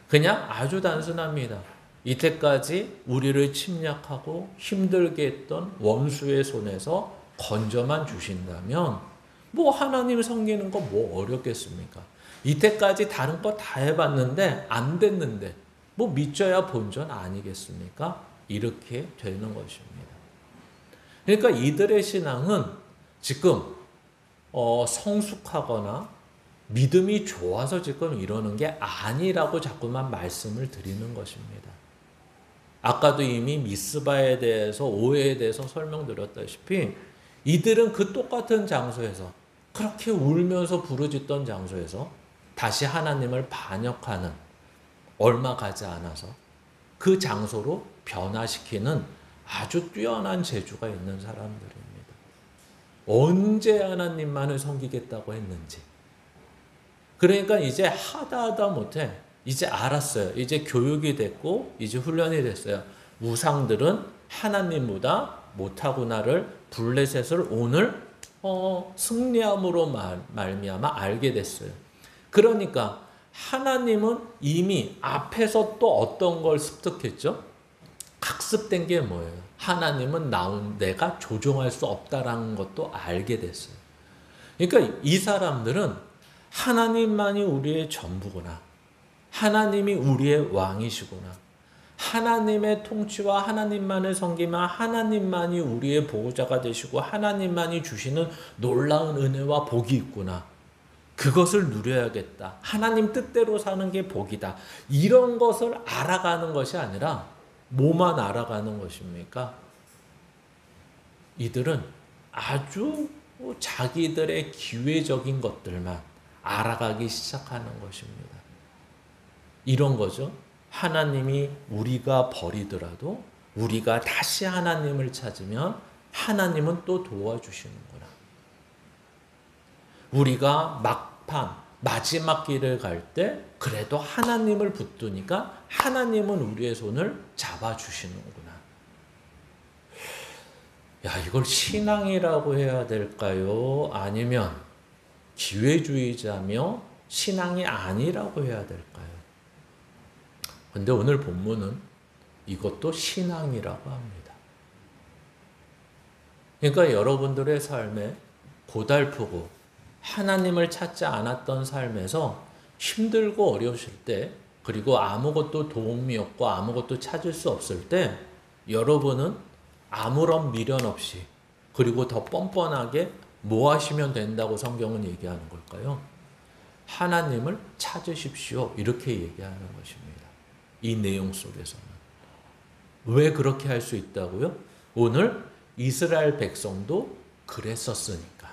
그냥 아주 단순합니다. 이때까지 우리를 침략하고 힘들게 했던 원수의 손에서 건져만 주신다면 뭐 하나님 섬기는 거 뭐 어렵겠습니까? 이때까지 다른 거 다 해봤는데 안 됐는데 뭐 믿져야 본전 아니겠습니까? 이렇게 되는 것입니다. 그러니까 이들의 신앙은 지금 성숙하거나 믿음이 좋아서 지금 이러는 게 아니라고 자꾸만 말씀을 드리는 것입니다. 아까도 이미 미스바에 대해서, 오해에 대해서 설명드렸다시피 이들은 그 똑같은 장소에서, 그렇게 울면서 부르짖던 장소에서 다시 하나님을 반역하는, 얼마 가지 않아서 그 장소로 변화시키는 아주 뛰어난 재주가 있는 사람들입니다. 언제 하나님만을 섬기겠다고 했는지. 그러니까 이제 하다 못해 이제 알았어요. 이제 교육이 됐고 이제 훈련이 됐어요. 우상들은 하나님보다 못하구나를 블레셋을 오늘 승리함으로 말미암아 알게 됐어요. 그러니까 하나님은 이미 앞에서 또 어떤 걸 습득했죠? 학습된 게 뭐예요? 하나님은 내가 조종할 수 없다라는 것도 알게 됐어요. 그러니까 이 사람들은 하나님만이 우리의 전부구나. 하나님이 우리의 왕이시구나. 하나님의 통치와 하나님만을 섬기면 하나님만이 우리의 보호자가 되시고 하나님만이 주시는 놀라운 은혜와 복이 있구나. 그것을 누려야겠다. 하나님 뜻대로 사는 게 복이다. 이런 것을 알아가는 것이 아니라 뭐만 알아가는 것입니까? 이들은 아주 자기들의 기회적인 것들만 알아가기 시작하는 것입니다. 이런 거죠. 하나님이 우리가 버리더라도 우리가 다시 하나님을 찾으면 하나님은 또 도와주시는구나. 우리가 막판 마지막 길을 갈 때 그래도 하나님을 붙드니까 하나님은 우리의 손을 잡아주시는구나. 야, 이걸 신앙이라고 해야 될까요? 아니면 기회주의자며 신앙이 아니라고 해야 될까요? 근데 오늘 본문은 이것도 신앙이라고 합니다. 그러니까 여러분들의 삶에 고달프고 하나님을 찾지 않았던 삶에서 힘들고 어려우실 때, 그리고 아무것도 도움이 없고 아무것도 찾을 수 없을 때 여러분은 아무런 미련 없이, 그리고 더 뻔뻔하게 뭐 하시면 된다고 성경은 얘기하는 걸까요? 하나님을 찾으십시오. 이렇게 얘기하는 것입니다. 이 내용 속에서는. 왜 그렇게 할 수 있다고요? 오늘 이스라엘 백성도 그랬었으니까.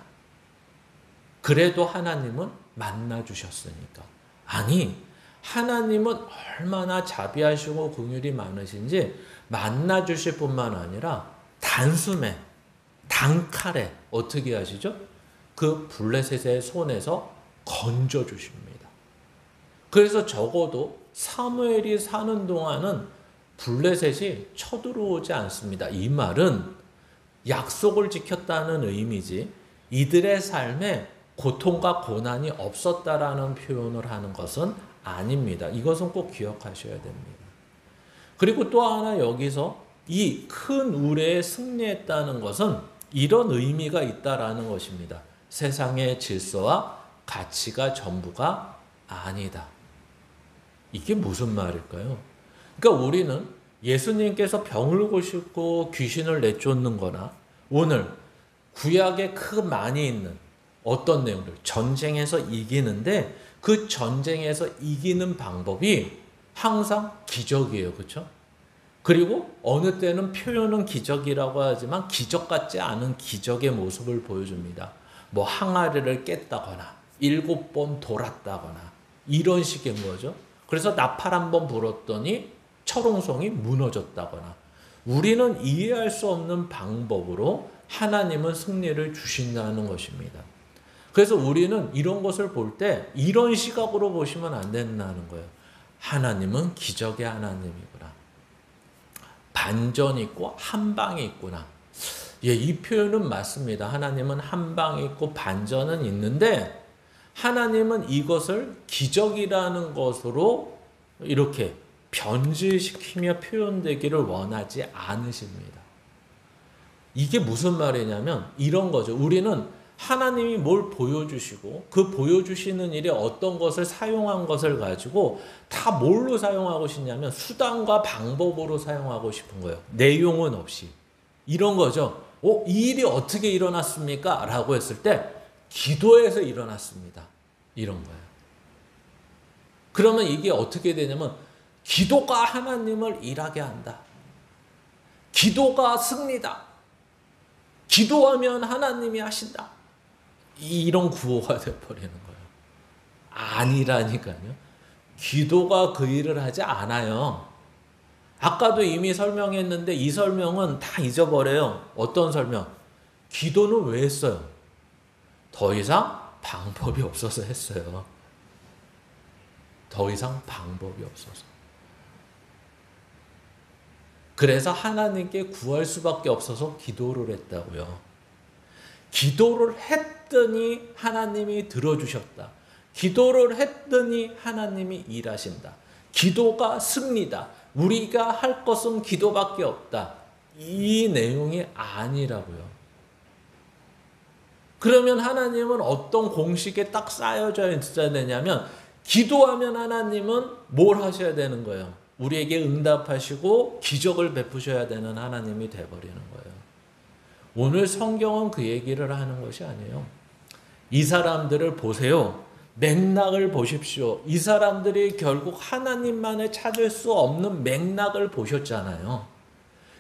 그래도 하나님은 만나주셨으니까. 아니, 하나님은 얼마나 자비하시고 긍휼이 많으신지 만나주실 뿐만 아니라 단숨에, 단칼에 어떻게 하시죠? 그 블레셋의 손에서 건져주십니다. 그래서 적어도 사무엘이 사는 동안은 블레셋이 쳐들어오지 않습니다. 이 말은 약속을 지켰다는 의미지 이들의 삶에 고통과 고난이 없었다라는 표현을 하는 것은 아닙니다. 이것은 꼭 기억하셔야 됩니다. 그리고 또 하나 여기서 이 큰 우레에 승리했다는 것은 이런 의미가 있다라는 것입니다. 세상의 질서와 가치가 전부가 아니다. 이게 무슨 말일까요? 그러니까 우리는 예수님께서 병을 고시고 귀신을 내쫓는 거나 오늘 구약에 많이 있는 어떤 내용들, 전쟁에서 이기는데 그 전쟁에서 이기는 방법이 항상 기적이에요. 그렇죠? 그리고 어느 때는 표현은 기적이라고 하지만 기적 같지 않은 기적의 모습을 보여줍니다. 뭐 항아리를 깼다거나 7번 돌았다거나 이런 식인 거죠. 그래서 나팔 한 번 불었더니 철옹성이 무너졌다거나 우리는 이해할 수 없는 방법으로 하나님은 승리를 주신다는 것입니다. 그래서 우리는 이런 것을 볼 때 이런 시각으로 보시면 안 된다는 거예요. 하나님은 기적의 하나님이구나. 반전이 있고 한방이 있구나. 예, 이 표현은 맞습니다. 하나님은 한방이 있고 반전은 있는데 하나님은 이것을 기적이라는 것으로 이렇게 변질시키며 표현되기를 원하지 않으십니다. 이게 무슨 말이냐면 이런 거죠. 우리는 하나님이 뭘 보여주시고 그 보여주시는 일에 어떤 것을 사용한 것을 가지고 다 뭘로 사용하고 싶냐면 수단과 방법으로 사용하고 싶은 거예요. 내용은 없이. 이런 거죠. 이 일이 어떻게 일어났습니까? 라고 했을 때 기도해서 일어났습니다. 이런 거예요. 그러면 이게 어떻게 되냐면 기도가 하나님을 일하게 한다. 기도가 승리다. 기도하면 하나님이 하신다. 이런 구호가 되어버리는 거예요. 아니라니까요. 기도가 그 일을 하지 않아요. 아까도 이미 설명했는데 이 설명은 다 잊어버려요. 어떤 설명? 기도는 왜 했어요? 더 이상 방법이 없어서 했어요. 더 이상 방법이 없어서. 그래서 하나님께 구할 수밖에 없어서 기도를 했다고요. 기도를 했더니 하나님이 들어주셨다. 기도를 했더니 하나님이 일하신다. 기도가 승리다. 우리가 할 것은 기도밖에 없다. 이 내용이 아니라고요. 그러면 하나님은 어떤 공식에 딱 쌓여져 있어야 되냐면, 기도하면 하나님은 뭘 하셔야 되는 거예요? 우리에게 응답하시고 기적을 베푸셔야 되는 하나님이 돼버리는 거예요. 오늘 성경은 그 얘기를 하는 것이 아니에요. 이 사람들을 보세요. 맥락을 보십시오. 이 사람들이 결국 하나님만을 찾을 수 없는 맥락을 보셨잖아요.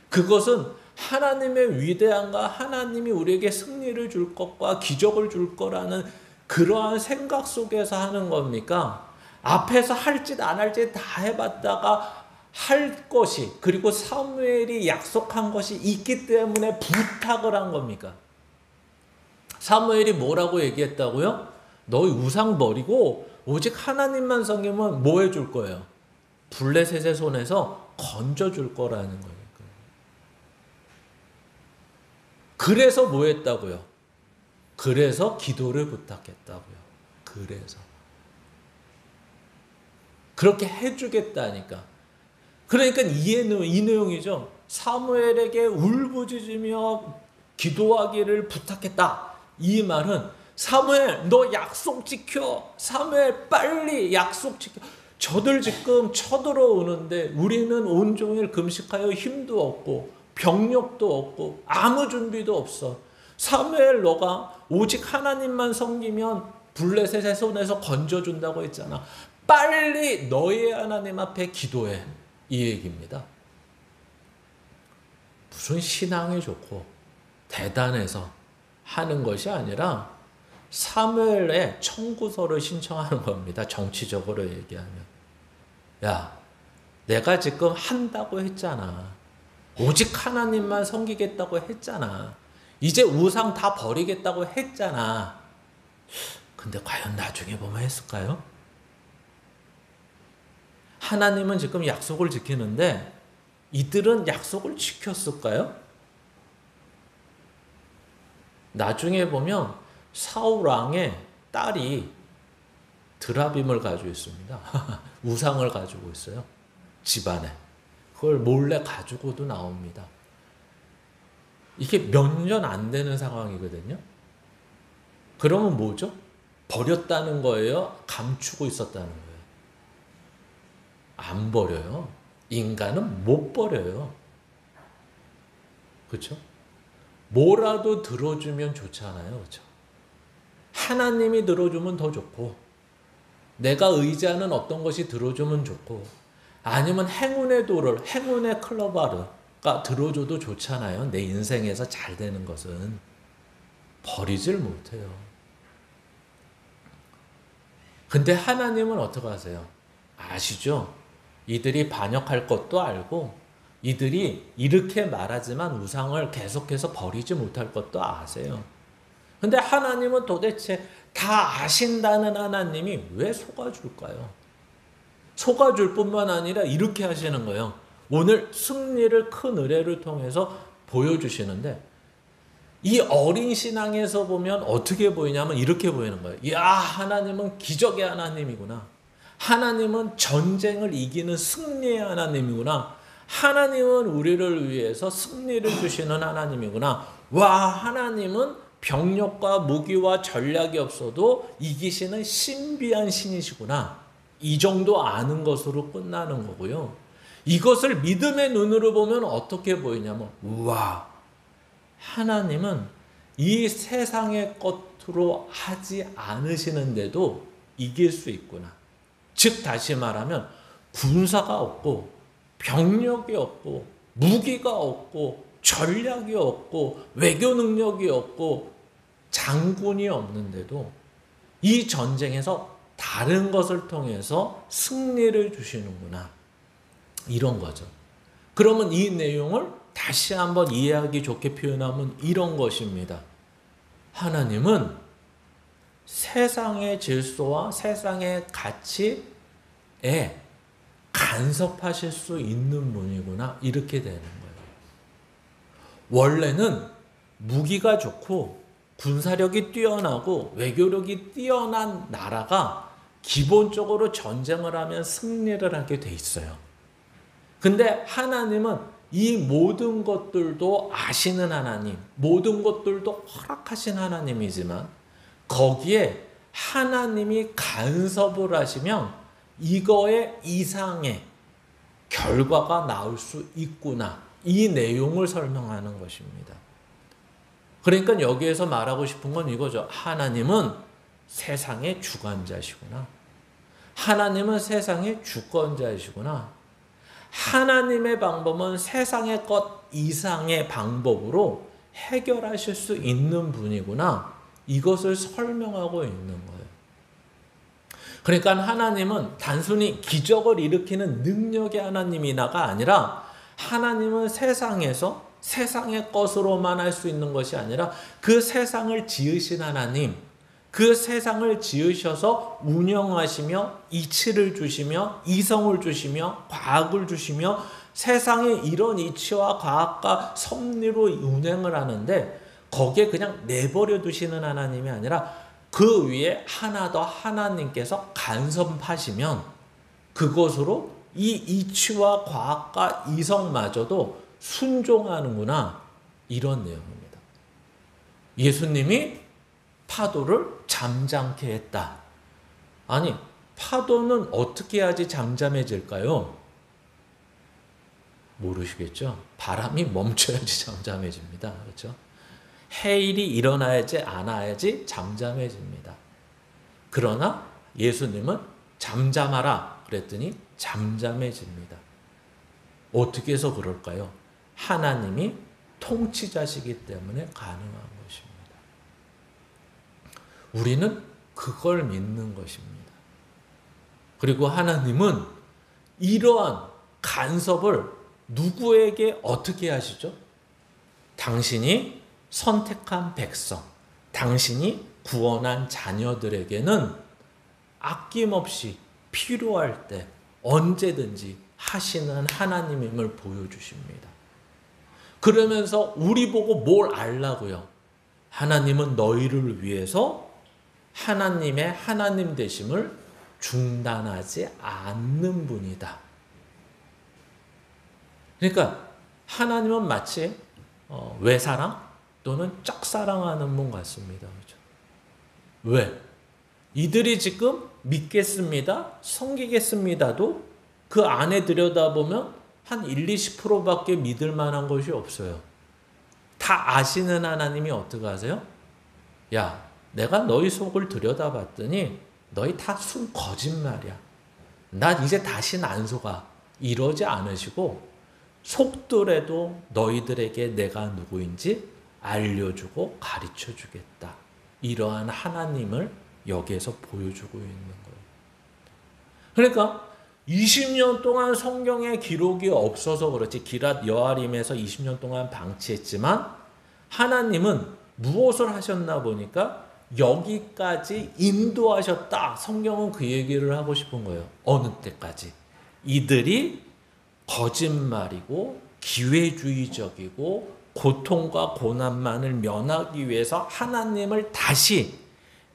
그것은 하나님의 위대함과 하나님이 우리에게 승리를 줄 것과 기적을 줄 거라는 그러한 생각 속에서 하는 겁니까? 앞에서 할 짓 안 할 짓 다 해봤다가 할 것이, 그리고 사무엘이 약속한 것이 있기 때문에 부탁을 한 겁니까? 사무엘이 뭐라고 얘기했다고요? 너희 우상 버리고 오직 하나님만 섬기면 뭐 해줄 거예요? 블레셋의 손에서 건져줄 거라는 거예요. 그래서 뭐 했다고요? 그래서 기도를 부탁했다고요. 그래서. 그렇게 해주겠다니까. 그러니까 이 내용이죠. 사무엘에게 울부짖으며 기도하기를 부탁했다. 이 말은 사무엘 너 약속 지켜. 사무엘 빨리 약속 지켜. 저들 지금 쳐들어오는데 우리는 온종일 금식하여 힘도 없고 병력도 없고 아무 준비도 없어. 사무엘 너가 오직 하나님만 섬기면 블레셋의 손에서 건져준다고 했잖아. 빨리 너의 하나님 앞에 기도해. 이 얘기입니다. 무슨 신앙이 좋고 대단해서 하는 것이 아니라 사무엘의 청구서를 신청하는 겁니다. 정치적으로 얘기하면. 야, 내가 지금 한다고 했잖아. 오직 하나님만 섬기겠다고 했잖아. 이제 우상 다 버리겠다고 했잖아. 근데 과연 나중에 보면 했을까요? 하나님은 지금 약속을 지키는데 이들은 약속을 지켰을까요? 나중에 보면 사울 왕의 딸이 드라빔을 가지고 있습니다. 우상을 가지고 있어요. 집안에. 그걸 몰래 가지고도 나옵니다. 이게 몇 년 안 되는 상황이거든요. 그러면 뭐죠? 버렸다는 거예요? 감추고 있었다는 거예요? 안 버려요. 인간은 못 버려요. 그렇죠? 뭐라도 들어주면 좋잖아요. 그렇죠? 하나님이 들어주면 더 좋고, 내가 의지하는 어떤 것이 들어주면 좋고, 아니면 행운의 돌을, 행운의 클로바르가 들어줘도 좋잖아요. 내 인생에서 잘 되는 것은. 버리질 못해요. 근데 하나님은 어떻게 하세요? 아시죠? 이들이 반역할 것도 알고, 이들이 이렇게 말하지만 우상을 계속해서 버리지 못할 것도 아세요. 근데 하나님은 도대체 다 아신다는 하나님이 왜 속아줄까요? 속아줄 뿐만 아니라 이렇게 하시는 거예요. 오늘 승리를 큰 은혜를 통해서 보여주시는데, 이 어린 신앙에서 보면 어떻게 보이냐면 이렇게 보이는 거예요. 야, 하나님은 기적의 하나님이구나. 하나님은 전쟁을 이기는 승리의 하나님이구나. 하나님은 우리를 위해서 승리를 주시는 하나님이구나. 와, 하나님은 병력과 무기와 전략이 없어도 이기시는 신비한 신이시구나. 이 정도 아는 것으로 끝나는 거고요. 이것을 믿음의 눈으로 보면 어떻게 보이냐면, 우와, 하나님은 이 세상의 것으로 하지 않으시는데도 이길 수 있구나. 즉 다시 말하면 군사가 없고 병력이 없고 무기가 없고 전략이 없고 외교 능력이 없고 장군이 없는데도 이 전쟁에서 다른 것을 통해서 승리를 주시는구나. 이런 거죠. 그러면 이 내용을 다시 한번 이해하기 좋게 표현하면 이런 것입니다. 하나님은 세상의 질서와 세상의 가치에 간섭하실 수 있는 분이구나, 이렇게 되는 거예요. 원래는 무기가 좋고 군사력이 뛰어나고 외교력이 뛰어난 나라가 기본적으로 전쟁을 하면 승리를 하게 돼 있어요. 근데 하나님은 이 모든 것들도 아시는 하나님, 모든 것들도 허락하신 하나님이지만 거기에 하나님이 간섭을 하시면 이거의 이상의 결과가 나올 수 있구나, 이 내용을 설명하는 것입니다. 그러니까 여기에서 말하고 싶은 건 이거죠. 하나님은 세상의 주관자시구나. 하나님은 세상의 주권자이시구나. 하나님의 방법은 세상의 것 이상의 방법으로 해결하실 수 있는 분이구나. 이것을 설명하고 있는 거예요. 그러니까 하나님은 단순히 기적을 일으키는 능력의 하나님이나가 아니라 하나님은 세상에서 세상의 것으로만 할 수 있는 것이 아니라 그 세상을 지으신 하나님, 그 세상을 지으셔서 운영하시며 이치를 주시며 이성을 주시며 과학을 주시며 세상의 이런 이치와 과학과 섭리로 운행을 하는데 거기에 그냥 내버려 두시는 하나님이 아니라 그 위에 하나 더 하나님께서 간섭하시면 그것으로 이 이치와 과학과 이성마저도 순종하는구나, 이런 내용입니다. 예수님이 파도를 잠잠케 했다. 아니, 파도는 어떻게 해야지 잠잠해질까요? 모르시겠죠? 바람이 멈춰야지 잠잠해집니다. 그렇죠? 해일이 일어나야지 않아야지 잠잠해집니다. 그러나 예수님은 잠잠하라 그랬더니 잠잠해집니다. 어떻게 해서 그럴까요? 하나님이 통치자시기 때문에 가능한 것입니다. 우리는 그걸 믿는 것입니다. 그리고 하나님은 이러한 간섭을 누구에게 어떻게 하시죠? 당신이 선택한 백성, 당신이 구원한 자녀들에게는 아낌없이 필요할 때 언제든지 하시는 하나님임을 보여주십니다. 그러면서 우리 보고 뭘 알라고요? 하나님은 너희를 위해서 하나님의 하나님 되심을 중단하지 않는 분이다. 그러니까 하나님은 마치 외사랑 또는 짝사랑하는 분 같습니다. 그렇죠? 왜? 이들이 지금 믿겠습니다, 섬기겠습니다도 그 안에 들여다보면 한 1-20%밖에 믿을 만한 것이 없어요. 다 아시는 하나님이 어떻게 하세요? 야, 내가 너희 속을 들여다봤더니 너희 다 순 거짓말이야. 난 이제 다시는 안 속아. 이러지 않으시고 속더라도 너희들에게 내가 누구인지 알려주고 가르쳐주겠다. 이러한 하나님을 여기에서 보여주고 있는 거예요. 그러니까 20년 동안 성경에 기록이 없어서 그렇지, 기랏 여아림에서 20년 동안 방치했지만 하나님은 무엇을 하셨나 보니까 여기까지 인도하셨다. 성경은 그 얘기를 하고 싶은 거예요. 어느 때까지? 이들이 거짓말이고 기회주의적이고 고통과 고난만을 면하기 위해서 하나님을 다시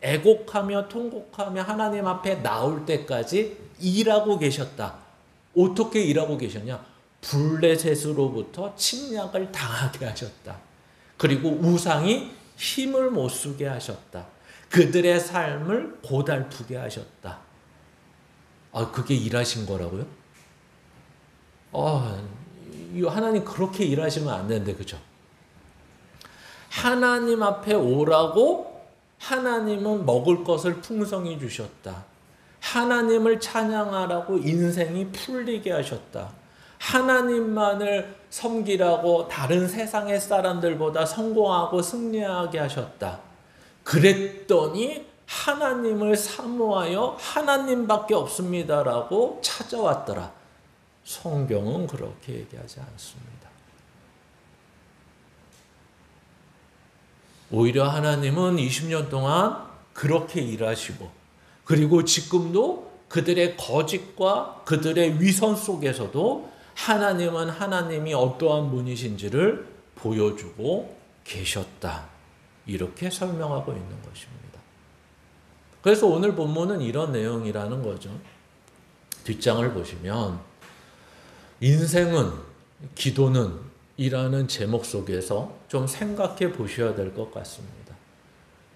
애곡하며 통곡하며 하나님 앞에 나올 때까지 일하고 계셨다. 어떻게 일하고 계셨냐? 블레셋으로부터 침략을 당하게 하셨다. 그리고 우상이 힘을 못 쓰게 하셨다. 그들의 삶을 고달프게 하셨다. 그게 일하신 거라고요? 하나님 그렇게 일하시면 안 되는데, 그죠? 하나님 앞에 오라고 하나님은 먹을 것을 풍성히 주셨다. 하나님을 찬양하라고 인생이 풀리게 하셨다. 하나님만을 섬기라고 다른 세상의 사람들보다 성공하고 승리하게 하셨다. 그랬더니 하나님을 사모하여 하나님밖에 없습니다라고 찾아왔더라. 성경은 그렇게 얘기하지 않습니다. 오히려 하나님은 20년 동안 그렇게 일하시고, 그리고 지금도 그들의 거짓과 그들의 위선 속에서도 하나님은 하나님이 어떠한 분이신지를 보여주고 계셨다. 이렇게 설명하고 있는 것입니다. 그래서 오늘 본문은 이런 내용이라는 거죠. 뒷장을 보시면 인생은 기도는 이라는 제목 속에서 좀 생각해 보셔야 될 것 같습니다.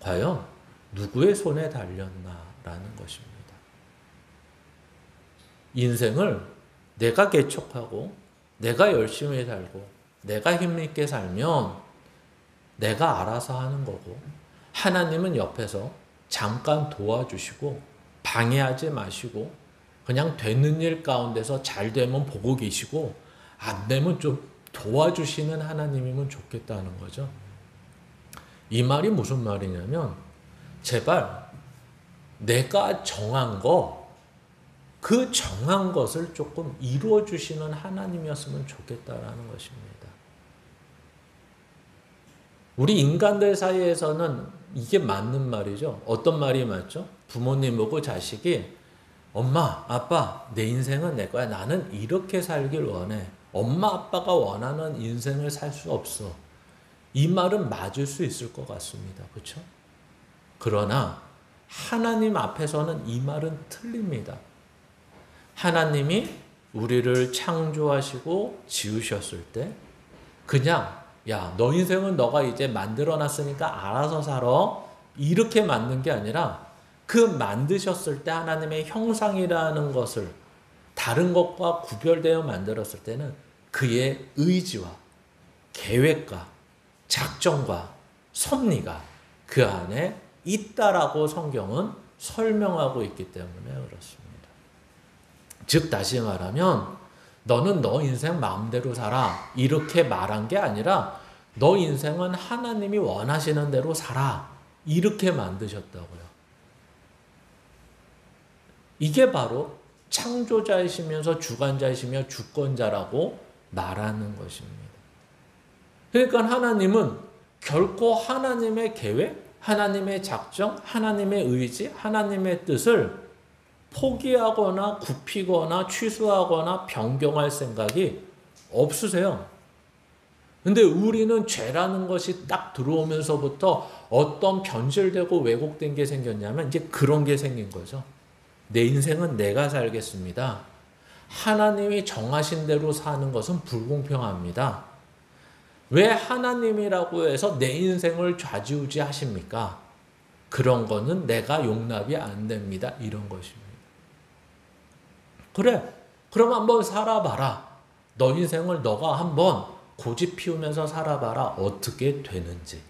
과연 누구의 손에 달렸나라는 것입니다. 인생을 내가 개척하고 내가 열심히 살고 내가 힘있게 살면 내가 알아서 하는 거고, 하나님은 옆에서 잠깐 도와주시고 방해하지 마시고 그냥 되는 일 가운데서 잘 되면 보고 계시고 안 되면 좀 도와주시는 하나님이면 좋겠다는 거죠. 이 말이 무슨 말이냐면, 제발 내가 정한 그 정한 것을 조금 이루어 주시는 하나님이었으면 좋겠다라는 것입니다. 우리 인간들 사이에서는 이게 맞는 말이죠. 어떤 말이 맞죠? 부모님 보고 자식이 엄마, 아빠, 내 인생은 내 거야. 나는 이렇게 살길 원해. 엄마, 아빠가 원하는 인생을 살 수 없어. 이 말은 맞을 수 있을 것 같습니다. 그렇죠? 그러나 하나님 앞에서는 이 말은 틀립니다. 하나님이 우리를 창조하시고 지으셨을 때 그냥 야, 너 인생은 너가 이제 만들어놨으니까 알아서 살아. 이렇게 만든 게 아니라 그 만드셨을 때 하나님의 형상이라는 것을 다른 것과 구별되어 만들었을 때는 그의 의지와 계획과 작정과 섭리가 그 안에 있다라고 성경은 설명하고 있기 때문에 그렇습니다. 즉 다시 말하면 너는 너 인생 마음대로 살아 이렇게 말한 게 아니라 너 인생은 하나님이 원하시는 대로 살아 이렇게 만드셨다고요. 이게 바로 창조자이시면서 주관자이시며 주권자라고 말하는 것입니다. 그러니까 하나님은 결코 하나님의 계획, 하나님의 작정, 하나님의 의지, 하나님의 뜻을 포기하거나 굽히거나 취소하거나 변경할 생각이 없으세요. 근데 우리는 죄라는 것이 딱 들어오면서부터 어떤 변질되고 왜곡된 게 생겼냐면 이제 그런 게 생긴 거죠. 내 인생은 내가 살겠습니다. 하나님이 정하신 대로 사는 것은 불공평합니다. 왜 하나님이라고 해서 내 인생을 좌지우지 하십니까? 그런 거는 내가 용납이 안 됩니다. 이런 것입니다. 그래, 그럼 한번 살아봐라. 너 인생을 너가 한번 고집 피우면서 살아봐라. 어떻게 되는지.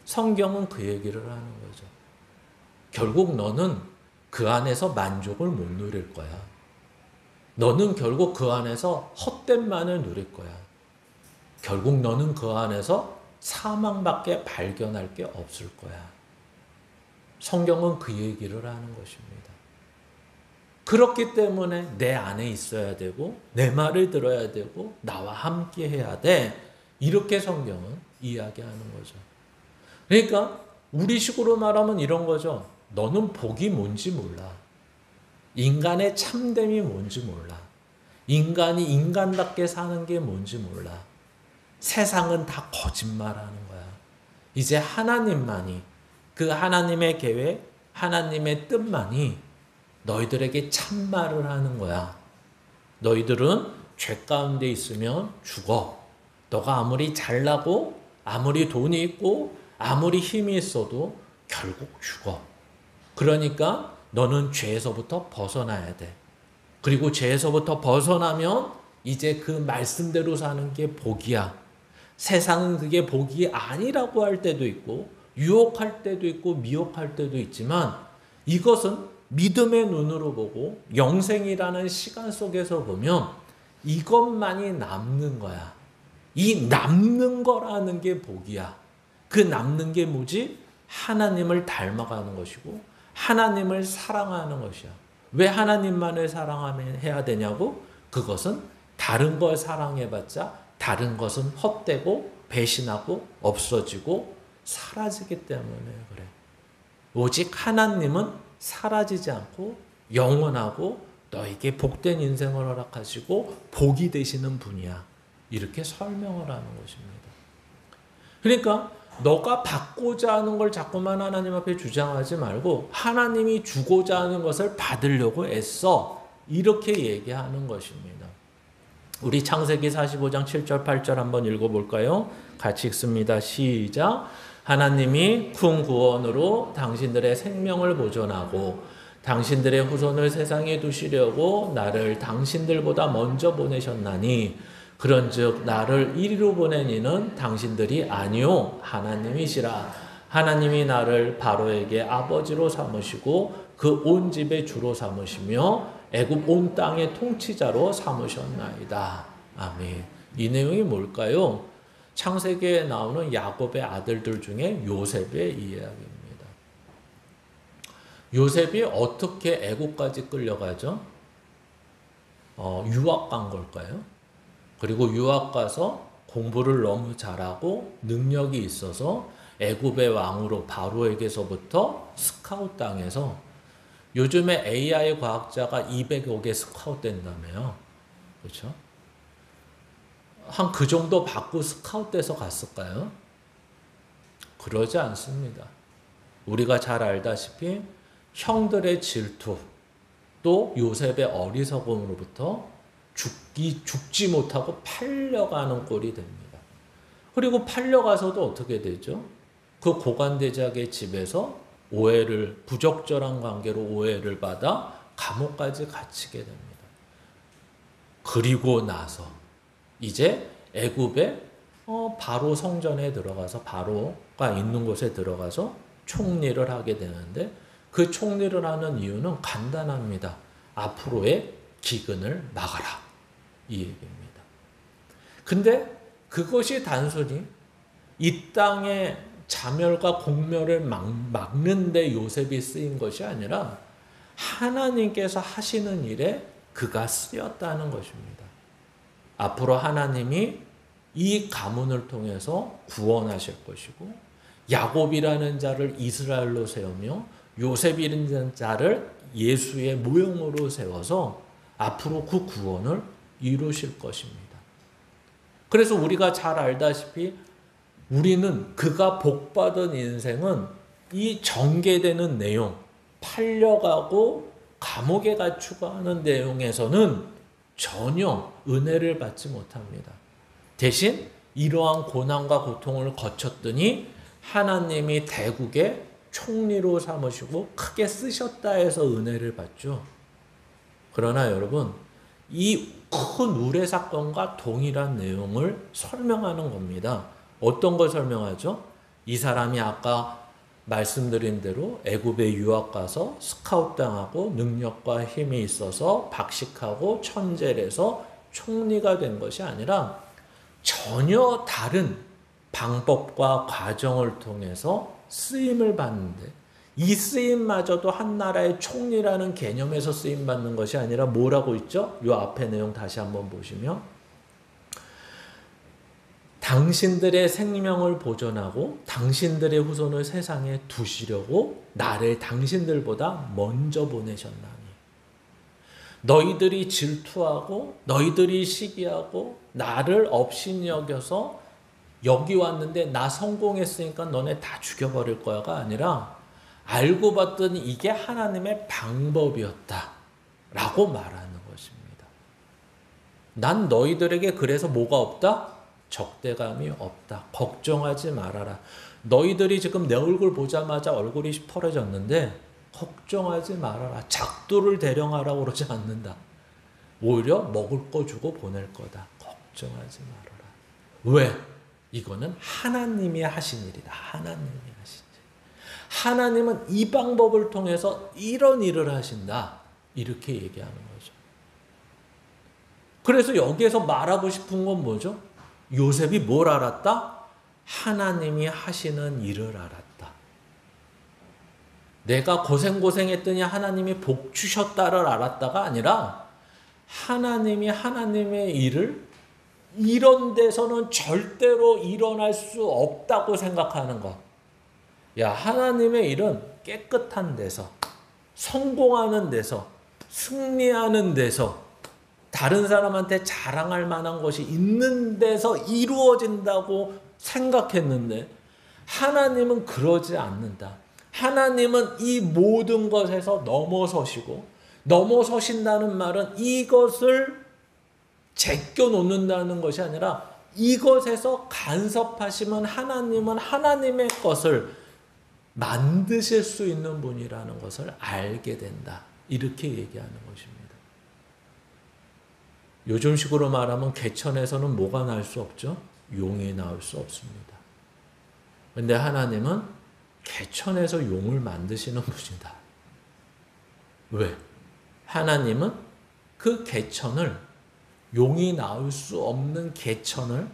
성경은 그 얘기를 하는 거죠. 결국 너는 그 안에서 만족을 못 누릴 거야. 너는 결국 그 안에서 헛됨만을 누릴 거야. 결국 너는 그 안에서 사망밖에 발견할 게 없을 거야. 성경은 그 얘기를 하는 것입니다. 그렇기 때문에 내 안에 있어야 되고 내 말을 들어야 되고 나와 함께 해야 돼. 이렇게 성경은 이야기하는 거죠. 그러니까 우리식으로 말하면 이런 거죠. 너는 복이 뭔지 몰라. 인간의 참됨이 뭔지 몰라. 인간이 인간답게 사는 게 뭔지 몰라. 세상은 다 거짓말하는 거야. 이제 하나님만이, 그 하나님의 계획, 하나님의 뜻만이 너희들에게 참말을 하는 거야. 너희들은 죄 가운데 있으면 죽어. 너가 아무리 잘나고 아무리 돈이 있고 아무리 힘이 있어도 결국 죽어. 그러니까 너는 죄에서부터 벗어나야 돼. 그리고 죄에서부터 벗어나면 이제 그 말씀대로 사는 게 복이야. 세상은 그게 복이 아니라고 할 때도 있고 유혹할 때도 있고 미혹할 때도 있지만 이것은 믿음의 눈으로 보고 영생이라는 시간 속에서 보면 이것만이 남는 거야. 이 남는 거라는 게 복이야. 그 남는 게 뭐지? 하나님을 닮아가는 것이고 하나님을 사랑하는 것이야. 왜 하나님만을 사랑해야 되냐고? 그것은 다른 걸 사랑해봤자 다른 것은 헛되고 배신하고 없어지고 사라지기 때문에 그래. 오직 하나님은 사라지지 않고 영원하고 너에게 복된 인생을 허락하시고 복이 되시는 분이야. 이렇게 설명을 하는 것입니다. 그러니까 너가 받고자 하는 걸 자꾸만 하나님 앞에 주장하지 말고 하나님이 주고자 하는 것을 받으려고 애써. 이렇게 얘기하는 것입니다. 우리 창세기 45장 7절 8절 한번 읽어볼까요? 같이 읽습니다. 시작. 하나님이 큰 구원으로 당신들의 생명을 보존하고 당신들의 후손을 세상에 두시려고 나를 당신들보다 먼저 보내셨나니 그런즉 나를 이리로 보낸 이는 당신들이 아니요 하나님이시라. 하나님이 나를 바로에게 아버지로 삼으시고 그 온 집의 주로 삼으시며 애굽 온 땅의 통치자로 삼으셨나이다. 아멘. 이 내용이 뭘까요? 창세기에 나오는 야곱의 아들들 중에 요셉의 이야기입니다. 요셉이 어떻게 애국까지 끌려가죠? 유학 간 걸까요? 그리고 유학 가서 공부를 너무 잘하고 능력이 있어서 애굽의 왕으로 바로에게서부터 스카웃 당해서 요즘에 AI 과학자가 200여 개 스카웃 된다며요. 그렇죠? 한 그 정도 받고 스카웃 돼서 갔을까요? 그러지 않습니다. 우리가 잘 알다시피 형들의 질투, 또 요셉의 어리석음으로부터 죽지 못하고 팔려가는 꼴이 됩니다. 그리고 팔려가서도 어떻게 되죠? 그 고관대작의 집에서 부적절한 관계로 오해를 받아 감옥까지 갇히게 됩니다. 그리고 나서 이제 애굽의 바로 성전에 들어가서 바로가 있는 곳에 들어가서 총리를 하게 되는데 그 총리를 하는 이유는 간단합니다. 앞으로의 기근을 막아라. 이 얘기입니다. 근데 그것이 단순히 이 땅의 자멸과 공멸을 막는 데 요셉이 쓰인 것이 아니라 하나님께서 하시는 일에 그가 쓰였다는 것입니다. 앞으로 하나님이 이 가문을 통해서 구원하실 것이고 야곱이라는 자를 이스라엘로 세우며 요셉이라는 자를 예수의 모형으로 세워서 앞으로 그 구원을 이루실 것입니다. 그래서 우리가 잘 알다시피 우리는 그가 복받은 인생은 이 전개되는 내용, 팔려가고 감옥에 갇히고 하는 내용에서는 전혀 은혜를 받지 못합니다. 대신 이러한 고난과 고통을 거쳤더니 하나님이 대국의 총리로 삼으시고 크게 쓰셨다 해서 은혜를 받죠. 그러나 여러분, 이 큰 우레 사건과 동일한 내용을 설명하는 겁니다. 어떤 걸 설명하죠? 이 사람이 아까 말씀드린 대로 애굽에 유학 가서 스카웃 당하고 능력과 힘이 있어서 박식하고 천재래서 총리가 된 것이 아니라 전혀 다른 방법과 과정을 통해서 쓰임을 받는데 이 쓰임마저도 한 나라의 총리라는 개념에서 쓰임받는 것이 아니라 뭐라고 있죠? 이 앞에 내용 다시 한번 보시면 당신들의 생명을 보존하고 당신들의 후손을 세상에 두시려고 나를 당신들보다 먼저 보내셨나니 너희들이 질투하고 너희들이 시기하고 나를 업신여겨서 여기 왔는데 나 성공했으니까 너네 다 죽여버릴 거야가 아니라 알고 봤더니 이게 하나님의 방법이었다 라고 말하는 것입니다. 난 너희들에게 그래서 뭐가 없다? 적대감이 없다. 걱정하지 말아라. 너희들이 지금 내 얼굴 보자마자 얼굴이 시퍼러졌는데 걱정하지 말아라. 작두를 대령하라고 그러지 않는다. 오히려 먹을 거 주고 보낼 거다. 걱정하지 말아라. 왜? 이거는 하나님이 하신 일이다. 하나님이 하신 일. 하나님은 이 방법을 통해서 이런 일을 하신다. 이렇게 얘기하는 거죠. 그래서 여기에서 말하고 싶은 건 뭐죠? 요셉이 뭘 알았다? 하나님이 하시는 일을 알았다. 내가 고생했더니 하나님이 복 주셨다를 알았다가 아니라 하나님이 하나님의 일을 이런 데서는 절대로 일어날 수 없다고 생각하는 것. 야, 하나님의 일은 깨끗한 데서, 성공하는 데서, 승리하는 데서, 다른 사람한테 자랑할 만한 것이 있는 데서 이루어진다고 생각했는데 하나님은 그러지 않는다. 하나님은 이 모든 것에서 넘어서시고, 넘어서신다는 말은 이것을 제껴놓는다는 것이 아니라 이것에서 간섭하시면 하나님은 하나님의 것을 만드실 수 있는 분이라는 것을 알게 된다. 이렇게 얘기하는 것입니다. 요즘식으로 말하면 개천에서는 뭐가 날 수 없죠? 용이 나올 수 없습니다. 그런데 하나님은 개천에서 용을 만드시는 분이다. 왜? 하나님은 그 개천을, 용이 나올 수 없는 개천을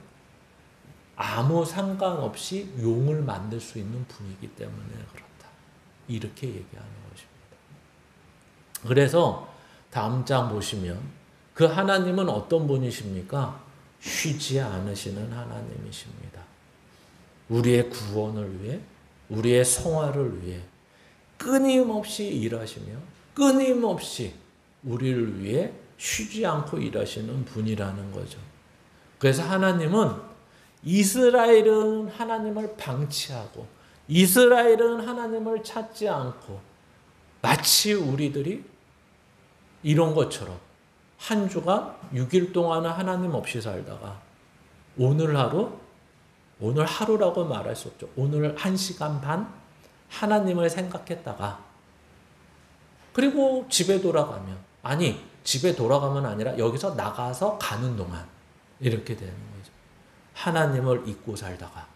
아무 상관없이 용을 만들 수 있는 분이기 때문에 그렇다. 이렇게 얘기하는 것입니다. 그래서 다음 장 보시면 그 하나님은 어떤 분이십니까? 쉬지 않으시는 하나님이십니다. 우리의 구원을 위해, 우리의 성화를 위해 끊임없이 일하시며 끊임없이 우리를 위해 쉬지 않고 일하시는 분이라는 거죠. 그래서 하나님은 이스라엘은 하나님을 방치하고 이스라엘은 하나님을 찾지 않고 마치 우리들이 이런 것처럼 한 주간 6일 동안은 하나님 없이 살다가 오늘 하루라고 말할 수 없죠. 오늘 1시간 반 하나님을 생각했다가 그리고 집에 돌아가면, 아니 집에 돌아가면 아니라 여기서 나가서 가는 동안 이렇게 되는 거죠. 하나님을 잊고 살다가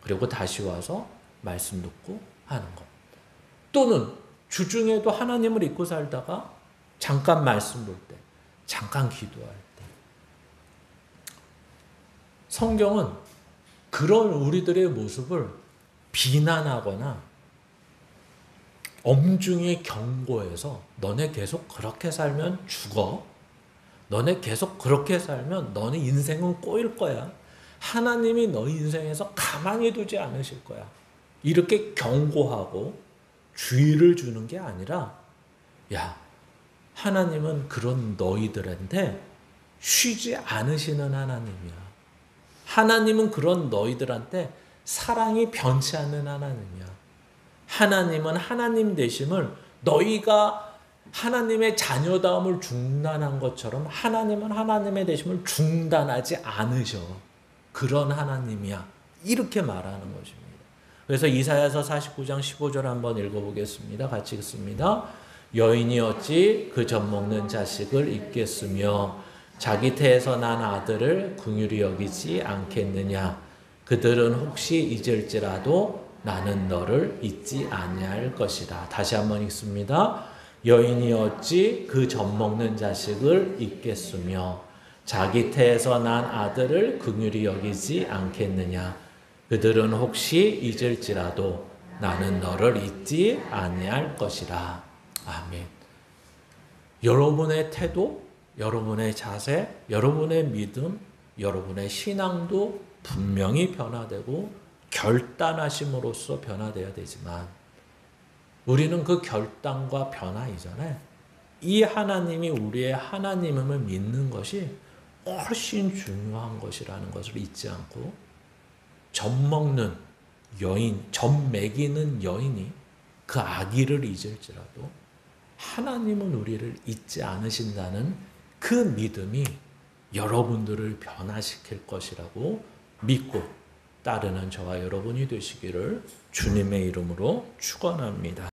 그리고 다시 와서 말씀 듣고 하는 것. 또는 주중에도 하나님을 잊고 살다가 잠깐 말씀 볼 때, 잠깐 기도할 때. 성경은 그런 우리들의 모습을 비난하거나 엄중히 경고해서 너네 계속 그렇게 살면 죽어. 너네 계속 그렇게 살면 너네 인생은 꼬일 거야. 하나님이 너희 인생에서 가만히 두지 않으실 거야. 이렇게 경고하고 주의를 주는 게 아니라, 야, 하나님은 그런 너희들한테 쉬지 않으시는 하나님이야. 하나님은 그런 너희들한테 사랑이 변치 않는 하나님이야. 하나님은 하나님 되심을 너희가 하나님의 자녀다움을 중단한 것처럼 하나님은 하나님의 되심을 중단하지 않으셔. 그런 하나님이야. 이렇게 말하는 것입니다. 그래서 이사야서 49장 15절 한번 읽어보겠습니다. 같이 읽습니다. 여인이 어찌 그 젖먹는 자식을 잊겠으며 자기 태에서 난 아들을 긍휼히 여기지 않겠느냐. 그들은 혹시 잊을지라도 나는 너를 잊지 아니할 것이다. 다시 한번 읽습니다. 여인이 어찌 그 젖먹는 자식을 잊겠으며 자기 태에서 난 아들을 긍휼히 여기지 않겠느냐. 그들은 혹시 잊을지라도 나는 너를 잊지 아니할 것이라. 아멘. 여러분의 태도, 여러분의 자세, 여러분의 믿음, 여러분의 신앙도 분명히 변화되고 결단하심으로써 변화되어야 되지만 우리는 그 결단과 변화 이전에 이 하나님이 우리의 하나님임을 믿는 것이 훨씬 중요한 것이라는 것을 잊지 않고 젖먹는 여인, 젖 먹이는 여인이 그 아기를 잊을지라도 하나님은 우리를 잊지 않으신다는 그 믿음이 여러분들을 변화시킬 것이라고 믿고 따르는 저와 여러분이 되시기를 주님의 이름으로 축원합니다.